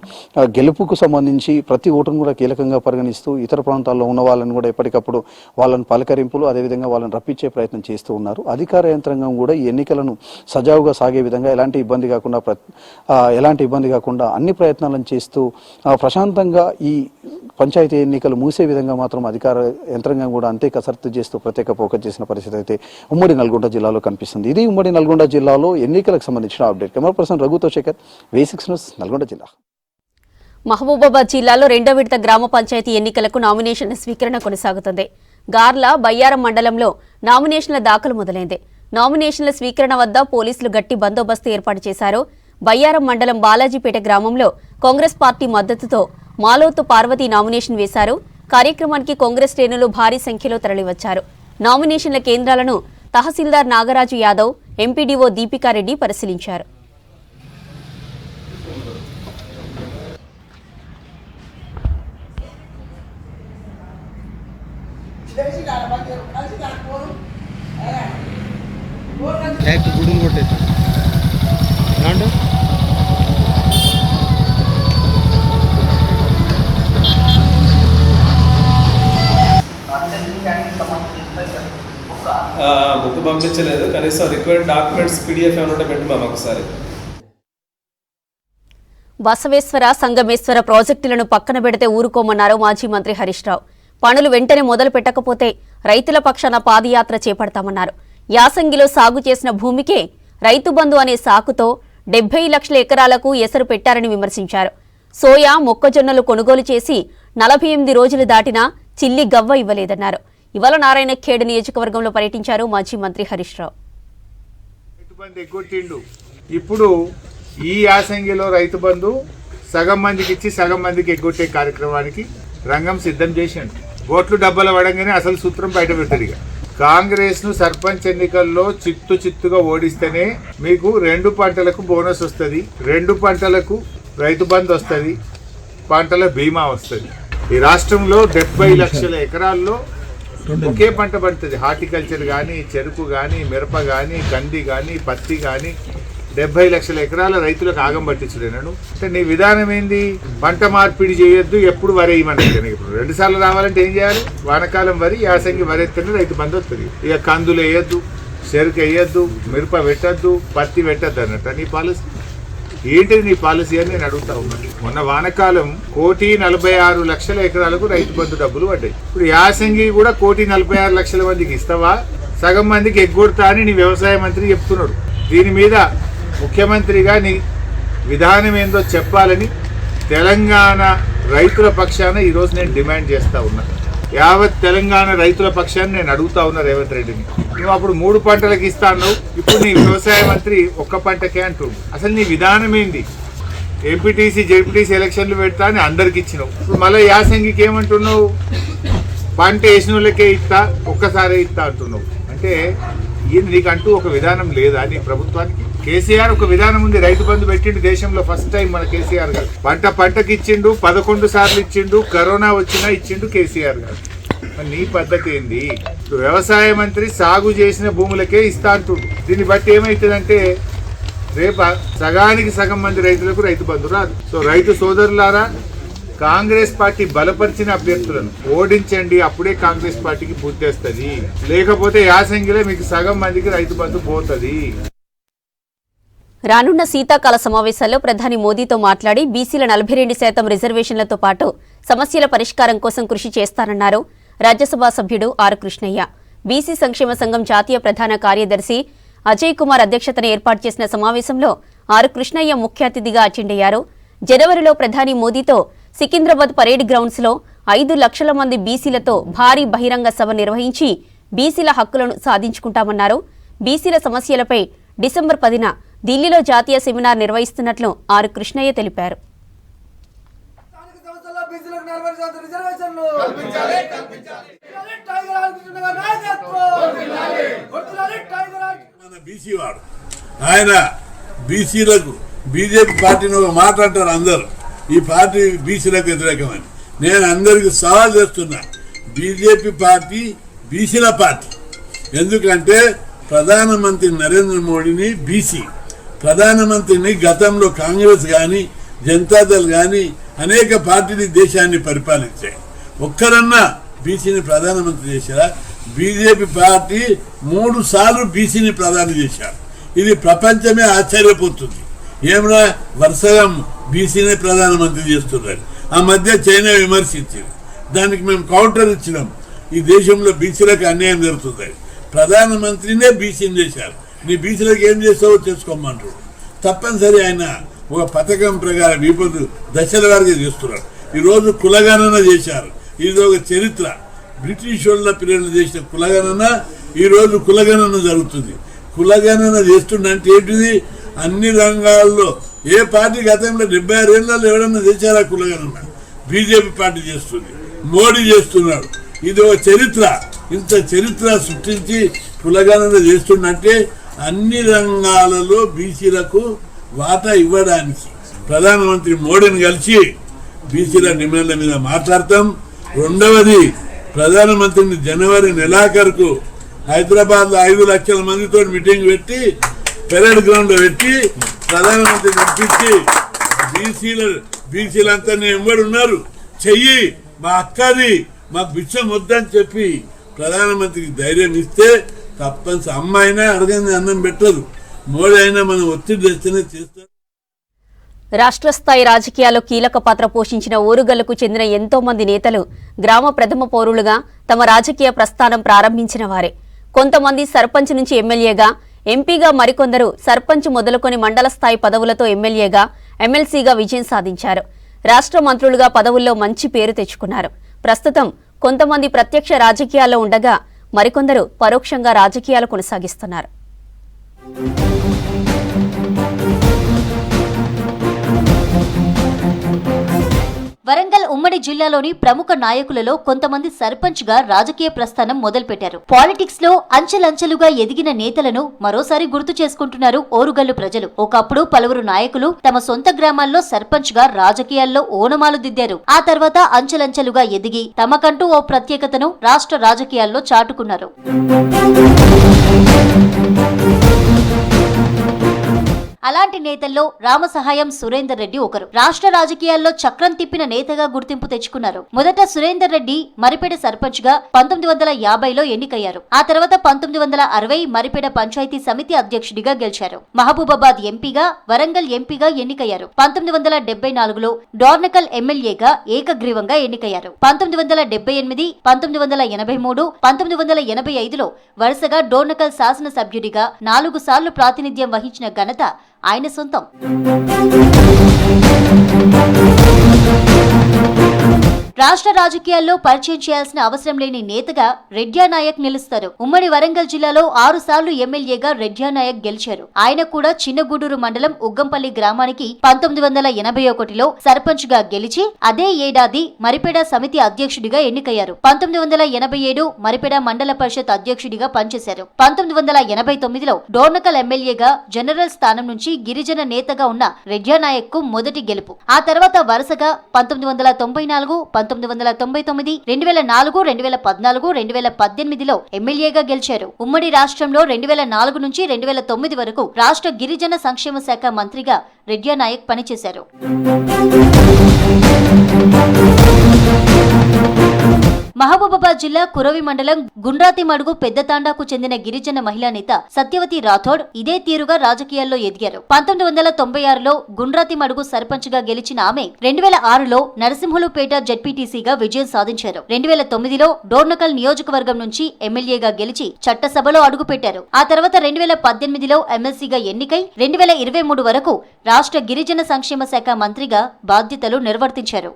గెలుపుకు సంబంధించి ప్రతి ఓటును కూడా కీలకంగా పరిగణిస్తూ ఇతర ప్రాంతాల్లో ఉన్న వాళ్ళని కూడా ఎప్పటికప్పుడు వాళ్ళని పలకరింపులు, అదేవిధంగా వాళ్ళని రప్పించే ప్రయత్నం చేస్తూ ఉన్నారు. అధికార యంత్రాంగం కూడా ఈ ఎన్నికలను సజావుగా సాగే విధంగా ఎలాంటి ఇబ్బంది కాకుండా అన్ని ప్రయత్నాలను చేస్తూ ప్రశాంతంగా ఈ పంచాయతీ ఎన్నికలు మూసే విధంగా మాత్రం అధికార యంత్రాంగం కూడా అంతే కసరత్తు చేస్తూ ప్రత్యేక ఫోకస్ చేసిన పరిస్థితి అయితే ఉమ్మడి నల్గొండ జిల్లాలో కనిపిస్తుంది. ఇది ఉమ్మడి నల్గొండ జిల్లాలో ఎన్నికలకు సంబంధించిన అప్డేట్. కెమెరా పర్సన్ రఘుతో శేఖర్, V6 న్యూస్, నల్గొండ జిల్లా. మహబూబాబాద్ జిల్లాలో 2వ విడత గ్రామ పంచాయతీ ఎన్నికలకు నామినేషన్ల స్వీకరణ కొనసాగుతుంది. గార్ల, బయ్యారం మండలంలో నామినేషన్ల దాఖలు మొదలైంది. నామినేషన్ల స్వీకరణ వద్ద పోలీసులు గట్టి బందోబస్తు ఏర్పాటు చేశారు. బయ్యారం మండలం బాలాజీపేట గ్రామంలో కాంగ్రెస్ పార్టీ మద్దతుతో మాలోతు పార్వతి నామినేషన్ వేశారు. కార్యక్రమానికి కాంగ్రెస్ శ్రేణులు భారీ సంఖ్యలో తరలివచ్చారు. నామినేషన్ల కేంద్రాలను తహసీల్దార్ నాగరాజు యాదవ్, ఎంపీడీఓ దీపికారెడ్డి పరిశీలించారు. బుక్ పంపించలేదు, కనీసం రిక్వైర్డ్ డాక్యుమెంట్స్ PDF ఏమైనా పెట్టున్నాం ఒకసారి. బసవేశ్వర, సంగమేశ్వర ప్రాజెక్టులను పక్కన పెడితే ఊరుకోమన్నారు మాజీ మంత్రి హరీష్ రావు. పనులు వెంటనే మొదలు పెట్టకపోతే రైతుల పక్షాన పాదయాత్ర చేపడతామన్నారు. యాసంగిలో సాగు చేసిన భూమికే రైతు బంధు అనే సాకుతో 70 లక్షల ఎకరాలకు ఎసరు పెట్టారని విమర్శించారు. సోయా, మొక్కజొన్నలు కొనుగోలు చేసి 48 రోజులు దాటినా చిల్లి గవ్వ ఇవ్వలేదన్నారు. ఇవాళ నారాయణఖేడ్ నియోజకవర్గంలో పర్యటించారు మాజీ మంత్రి హరీష్ రావు. ఇప్పుడు ఈ యాసంగిలో రైతు బంధు సగం మందికి ఇచ్చి సగం మందికి ఎగ్గొట్టే కార్యక్రమానికి రంగం సిద్ధం చేసిండు. ఓట్లు డబ్బలు పడంగానే అసలు సూత్రం బయట పెడతారు. ఇక కాంగ్రెస్ ను సర్పంచ్ ఎన్నికల్లో చిత్తుగా ఓడిస్తేనే మీకు 2 పంటలకు బోనస్ వస్తుంది, 2 పంటలకు రైతు బంధు వస్తుంది, పంటల బీమా వస్తుంది. ఈ రాష్ట్రంలో 70 లక్షల ఎకరాల్లో ఒకే పంట పండుతుంది. హార్టికల్చర్ కానీ, చెరుకు కానీ, మిరప కానీ, కంది కానీ, పత్తి కానీ 70 లక్షల ఎకరాల రైతులకు ఆగం పట్టించలేనాడు. అంటే నీ విధానం ఏంది? పంట మార్పిడి చేయొద్దు, ఎప్పుడు వరి వేయమన్నట్టు. ఇప్పుడు 2 సార్లు రావాలంటే ఏం చేయాలి? వానకాలం వరి, యాసంగి వరి ఎత్తేనే రైతు బంధు వస్తుంది. ఇక కందులు వేయొద్దు, చెరుకు వేయొద్దు, మిరప పెట్టద్దు, పత్తి పెట్టద్దు అన్నట్టు నీ పాలసీ. ఏంటిది నీ పాలసీ అని నేను అడుగుతా ఉన్నాను. మొన్న వానకాలం 1,46,00,000 ఎకరాలకు రైతు బంధు డబ్బులు పడ్డాయి. ఇప్పుడు యాసంగి కూడా 1,46,00,000 మందికి ఇస్తావా? సగం మందికి ఎగ్గొడతా అని నీ వ్యవసాయ మంత్రి చెప్తున్నాడు. దీని మీద ముఖ్యమంత్రిగా నీ విధానం ఏందో చెప్పాలని తెలంగాణ రైతుల పక్షాన ఈరోజు నేను డిమాండ్ చేస్తూ ఉన్నా. యావత్ తెలంగాణ రైతుల పక్షాన్ని నేను అడుగుతా ఉన్నా రేవంత్ రెడ్డిని. నువ్వు అప్పుడు 3 పంటలకు ఇస్తా అన్నావు, ఇప్పుడు నీ వ్యవసాయ మంత్రి 1 పంటకే అంటున్నావు. అసలు నీ విధానం ఏంది? ఎంపీటీసీ జెడ్పీటీసీ ఎలక్షన్లు పెడతా అని అందరికి ఇచ్చినావు. ఇప్పుడు మళ్ళీ యాసంగికి ఏమంటున్నావు? పంట వేసిన వాళ్ళకే ఇస్తా, ఒక్కసారే ఇస్తా అంటున్నావు. అంటే నీకంటూ ఒక విధానం లేదా నీ ప్రభుత్వానికి? కేసీఆర్ ఒక విధానం ఉంది. రైతు బంధు పెట్టిండు దేశంలో ఫస్ట్ టైం మన కేసీఆర్ గారు. పంటకి ఇచ్చిండు, 11 సార్లు ఇచ్చిండు. కరోనా వచ్చినా ఇచ్చిండు కేసీఆర్ గారు. నీ పద్ధతి ఏంది? వ్యవసాయ మంత్రి సాగు చేసిన భూములకే ఇస్తా అంటుండు. దీన్ని బట్టి ఏమవుతుందంటే రేప సగానికి సగం మంది రైతులకు రైతు బంధు రాదు. సో రైతు సోదరులారా, కాంగ్రెస్ పార్టీ బలపరిచిన అభ్యర్థులను ఓడించండి, అప్పుడే కాంగ్రెస్ పార్టీకి బుద్ధి వస్తుంది. లేకపోతే యాసంగిలో మీకు సగం మందికి రైతు బంధు పోతుంది. రానున్న శీతాకాల సమావేశాల్లో ప్రధాని మోదీతో మాట్లాడి బీసీల 42% రిజర్వేషన్లతో పాటు సమస్యల పరిష్కారం కోసం కృషి చేస్తానన్నారు రాజ్యసభ సభ్యుడు ఆర్ కృష్ణయ్య. బీసీ సంక్షేమ సంఘం జాతీయ ప్రధాన కార్యదర్శి అజయ్ కుమార్ అధ్యక్షతన ఏర్పాటు చేసిన సమావేశంలో ఆర్ కృష్ణయ్య ముఖ్య అతిథిగా అటెండ్ అయ్యారు. జనవరిలో ప్రధాని మోదీతో సికింద్రాబాద్ పరేడ్ గ్రౌండ్స్ లో 5 లక్షల మంది బీసీలతో భారీ బహిరంగ సభ నిర్వహించి బీసీల హక్కులను సాధించుకుంటామన్నారు. బీసీల సమస్యలపై డిసెంబర్ 10న ఢిల్లీలో జాతీయ సెమినార్ నిర్వహిస్తున్నట్లు ఆర్ కృష్ణయ్య తెలిపారు. ఆయన బీసీలకు బీజేపీ పార్టీని ఒక మాట అంటారు అందరు, ఈ పార్టీ బీసీలకు వ్యతిరేకమని. నేను అందరికి సవాల్ చేస్తున్నా, బీజేపీ పార్టీ బీసీల పార్టీ. ఎందుకంటే ప్రధానమంత్రి నరేంద్ర మోడీని బీసీ ప్రధానమంత్రిని గతంలో కాంగ్రెస్ కానీ జనతాదళ్ కానీ అనేక పార్టీలు దేశాన్ని పరిపాలించాయి. ఒక్కరన్నా బీసీని ప్రధానమంత్రి చేశారా? బీజేపీ పార్టీ 3 సార్లు బీసీని ప్రధాని చేశారు. ఇది ప్రపంచమే ఆశ్చర్యపోతుంది. ఏమరా వరుసగా బీసీని ప్రధానమంత్రి చేస్తున్నారు. ఆ మధ్య చైనా విమర్శించింది, దానికి మేము కౌంటర్ ఇచ్చినాం. ఈ దేశంలో బీసీలకు అన్యాయం జరుగుతుంది, ప్రధానమంత్రినే బీసీని చేశారు, నీ బీసీలకు ఏం చేస్తావో చేసుకోమంటారు. తప్పనిసరి ఆయన ఒక పథకం ప్రకారం ఇప్పుడు దశల వారికి చేస్తున్నారు. ఈరోజు కులగణన చేశారు, ఇది ఒక చరిత్ర. బ్రిటిష్ వాళ్ళ పీరియడ్లో చేసిన కులగణన ఈరోజు కులగణన జరుగుతుంది. కులగణన చేస్తుందంటే ఏంటిది? అన్ని రంగాల్లో ఏ పార్టీ గతంలో 76 ఏళ్లలో ఎవరన్నా చేశారా కులగణన? బీజేపీ పార్టీ చేస్తుంది, మోడీ చేస్తున్నాడు. ఇది ఒక చరిత్ర. ఇంత చరిత్ర సృష్టించి కులగణన చేస్తుందంటే అన్ని రంగాలలో బీసీలకు వాటా ఇవ్వడానికి ప్రధానమంత్రి మోడీని కలిసి బీసీల డిమాండ్ల మీద మాట్లాడతాం. రెండవది, ప్రధానమంత్రిని జనవరి నెలాఖరుకు హైదరాబాద్లో 5 లక్షల మందితో మీటింగ్ పెట్టి పెరేడ్ గ్రౌండ్ లో పెట్టి ప్రధానమంత్రి పంపించి బీసీలంతా ఎవరున్నారు చెయ్యి, మా అక్కది మాకు బిచ్చం వద్దని చెప్పి ప్రధానమంత్రికి ధైర్యం ఇస్తే తప్పనిసరి అమ్మాయినా అడగని అన్నం పెట్టదు, మోడీ అయినా మనం ఒత్తిడి తెస్తేనే చేస్తారు. రాష్ట్ర స్థాయి రాజకీయాల్లో కీలక పాత్ర పోషించిన ఓరుగల్లుకు చెందిన ఎంతో మంది నేతలు గ్రామ ప్రథమ పౌరులుగా తమ రాజకీయ ప్రస్థానం ప్రారంభించిన వారే. కొంతమంది సర్పంచ్ నుంచి ఎమ్మెల్యేగా, ఎంపీగా, మరికొందరు సర్పంచ్ మొదలుకొని మండల స్థాయి పదవులతో ఎమ్మెల్యేగా, ఎమ్మెల్సీగా విజయం సాధించారు. రాష్ట్ర మంత్రులుగా పదవుల్లో మంచి పేరు తెచ్చుకున్నారు. ప్రస్తుతం కొంతమంది ప్రత్యక్ష రాజకీయాల్లో ఉండగా మరికొందరు పరోక్షంగా రాజకీయాలు కొనసాగిస్తున్నారు. వరంగల్ ఉమ్మడి జిల్లాలోని ప్రముఖ నాయకులలో కొంతమంది సర్పంచ్ గా రాజకీయ ప్రస్థానం మొదలుపెట్టారు. పాలిటిక్స్ లో అంచెలంచెలుగా ఎదిగిన నేతలను మరోసారి గుర్తు చేసుకుంటున్నారు ఓరుగల్లు ప్రజలు. ఒకప్పుడు పలువురు నాయకులు తమ సొంత గ్రామాల్లో సర్పంచ్ గా రాజకీయాల్లో ఓనమాలు దిద్దారు. ఆ తర్వాత అంచెలంచెలుగా ఎదిగి తమకంటూ ఓ ప్రత్యేకతను రాష్ట్ర రాజకీయాల్లో చాటుకున్నారు. అలాంటి నేతల్లో రామసహాయం సురేందర్ రెడ్డి ఒకరు. రాష్ట్ర రాజకీయాల్లో చక్రం తిప్పిన నేతగా గుర్తింపు తెచ్చుకున్నారు. మొదట సురేందర్ రెడ్డి మరిపేట సర్పంచ్ గా 1950లో ఎన్నికయ్యారు. ఆ తర్వాత 1960 మరిపేట పంచాయతీ సమితి అధ్యక్షుడిగా గెలిచారు. మహబూబాబాద్ ఎంపీగా, వరంగల్ ఎంపీగా ఎన్నికయ్యారు. 1974లో డోర్నకల్ ఎమ్మెల్యేగా ఏకగ్రీవంగా ఎన్నికయ్యారు. 1978, 1983, 1985లో వరుసగా డోర్నకల్ శాసనసభ్యుడిగా 4 సార్లు ప్రాతినిధ్యం వహించిన ఘనత ఆయన సొంతం. రాష్ట్ర రాజకీయాల్లో పరిచయం చేయాల్సిన అవసరం లేని నేతగా రెడ్యా నాయక్ నిలుస్తారు. ఉమ్మడి వరంగల్ జిల్లాలో 6 సార్లు ఎమ్మెల్యేగా రెడ్యా నాయక్ గెలిచారు. ఆయన కూడా చిన్నగూడూరు మండలం ఉగ్గంపల్లి గ్రామానికి 1981లో సర్పంచ్ గా గెలిచి అదే ఏడాది మరిపేడ సమితి అధ్యక్షుడిగా ఎన్నికయ్యారు. 1987 మరిపేడ మండల పరిషత్ అధ్యక్షుడిగా పనిచేశారు. 1989లో డోర్నకల్ ఎమ్మెల్యేగా జనరల్ స్థానం నుంచి గిరిజన నేతగా ఉన్న రెడ్యా నాయక్ కు మొదటి గెలుపు. ఆ తర్వాత వరుసగా 1994, 1999, 2004, 2014, 2018లో ఎమ్మెల్యేగా గెలిచారు. ఉమ్మడి రాష్ట్రంలో 2004 నుంచి 2009 వరకు రాష్ట్ర గిరిజన సంక్షేమ శాఖ మంత్రిగా రెడ్యా నాయక్ పనిచేశారు. మహబూబాబాద్ జిల్లా కురవి మండలం గుండ్రాతిమడుగు పెద్దతాండాకు చెందిన గిరిజన మహిళా నేత సత్యవతి రాథోడ్ ఇదే తీరుగా రాజకీయాల్లో ఎదిగారు. 1996లో గుండ్రాతిమడుగు సర్పంచ్ గా గెలిచిన ఆమె 2006లో నరసింహులుపేట జెడ్పీటీసీగా విజయం సాధించారు. 2009లో డోర్నకల్ నియోజకవర్గం నుంచి ఎమ్మెల్యేగా గెలిచి చట్టసభలో అడుగుపెట్టారు. ఆ తర్వాత 2018లో ఎమ్మెల్సీగా ఎన్నికై 2023 వరకు రాష్ట్ర గిరిజన సంక్షేమ శాఖ మంత్రిగా బాధ్యతలు నిర్వర్తించారు.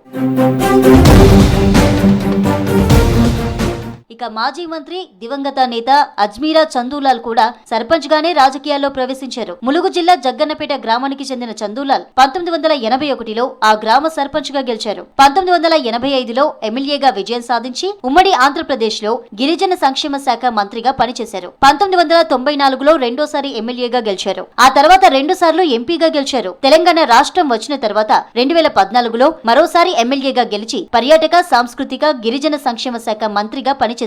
ఇక మాజీ మంత్రి దివంగత నేత అజ్మీరా చందూలాల్ కూడా సర్పంచ్ గానే రాజకీయాల్లో ప్రవేశించారు. ములుగు జిల్లా జగ్గన్నపేట గ్రామానికి చెందిన చందూలాల్ 1981లో ఆ గ్రామ సర్పంచ్ గా గెలిచారు. 1985లో ఎమ్మెల్యేగా విజయం సాధించి ఉమ్మడి ఆంధ్రప్రదేశ్ లో గిరిజన సంక్షేమ శాఖ మంత్రిగా పనిచేశారు. 1994లో రెండోసారి ఎమ్మెల్యేగా గెలిచారు. ఆ తర్వాత 2 సార్లు ఎంపీగా గెలిచారు. తెలంగాణ రాష్ట్రం వచ్చిన తర్వాత 2014లో మరోసారి ఎమ్మెల్యేగా గెలిచి పర్యాటక, సాంస్కృతిక, గిరిజన సంక్షేమ శాఖ మంత్రిగా పనిచేశారు.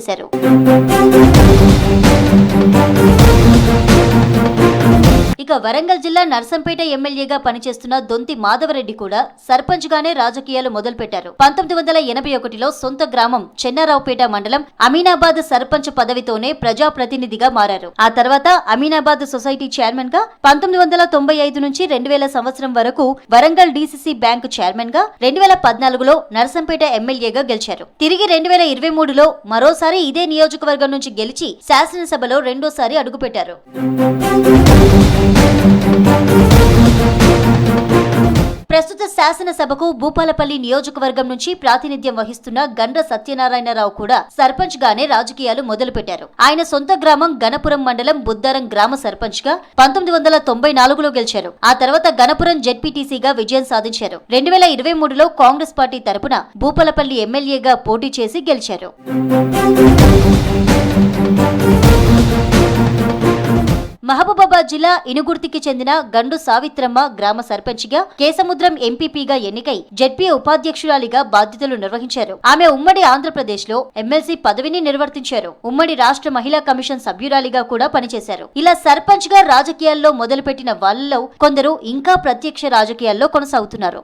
ఇక వరంగల్ జిల్లా నర్సంపేట ఎమ్మెల్యేగా పనిచేస్తున్న దొంతి మాధవరెడ్డి కూడా సర్పంచ్ గానే రాజకీయాలు మొదలుపెట్టారు. 1981లో సొంత గ్రామం చెన్నారావుపేట మండలం అమీనాబాద్ సర్పంచ్ పదవితోనే ప్రజాప్రతినిధిగా మారారు. ఆ తర్వాత అమీనాబాద్ సొసైటీ చైర్మన్ గా 1995 నుంచి 2000 సంవత్సరం వరకు వరంగల్ డీసీసీ బ్యాంకు చైర్మన్ గా 2014లో నర్సంపేట ఎమ్మెల్యేగా గెలిచారు. తిరిగి 2023లో మరోసారి ఇదే నియోజకవర్గం నుంచి గెలిచి శాసనసభలో రెండోసారి అడుగుపెట్టారు. ప్రస్తుత శాసనసభకు భూపాలపల్లి నియోజకవర్గం నుంచి ప్రాతినిధ్యం వహిస్తున్న గండ్ర సత్యనారాయణరావు కూడా సర్పంచ్ గానే రాజకీయాలు మొదలుపెట్టారు. ఆయన సొంత గ్రామం గణపురం మండలం బుద్దారం గ్రామ సర్పంచ్ గా 1994లో గెలిచారు. ఆ తర్వాత గణపురం జెడ్పీటీసీగా విజయం సాధించారు. 2023లో కాంగ్రెస్ పార్టీ తరపున భూపాలపల్లి ఎమ్మెల్యేగా పోటీ చేసి గెలిచారు. మహబూబాబాద్ జిల్లా ఇనుగుర్తికి చెందిన గండు సావిత్రమ్మ గ్రామ సర్పంచ్గా, కేసముద్రం ఎంపీపీగా ఎన్నికై జెడ్పీ ఉపాధ్యక్షురాలిగా బాధ్యతలు నిర్వహించారు. ఆమె ఉమ్మడి ఆంధ్రప్రదేశ్ లో ఎమ్మెల్సీ పదవిని నిర్వర్తించారు. ఉమ్మడి రాష్ట్ర మహిళా కమిషన్ సభ్యురాలిగా కూడా పనిచేశారు. ఇలా సర్పంచ్ గా రాజకీయాల్లో మొదలుపెట్టిన వాళ్లలో కొందరు ఇంకా ప్రత్యక్ష రాజకీయాల్లో కొనసాగుతున్నారు.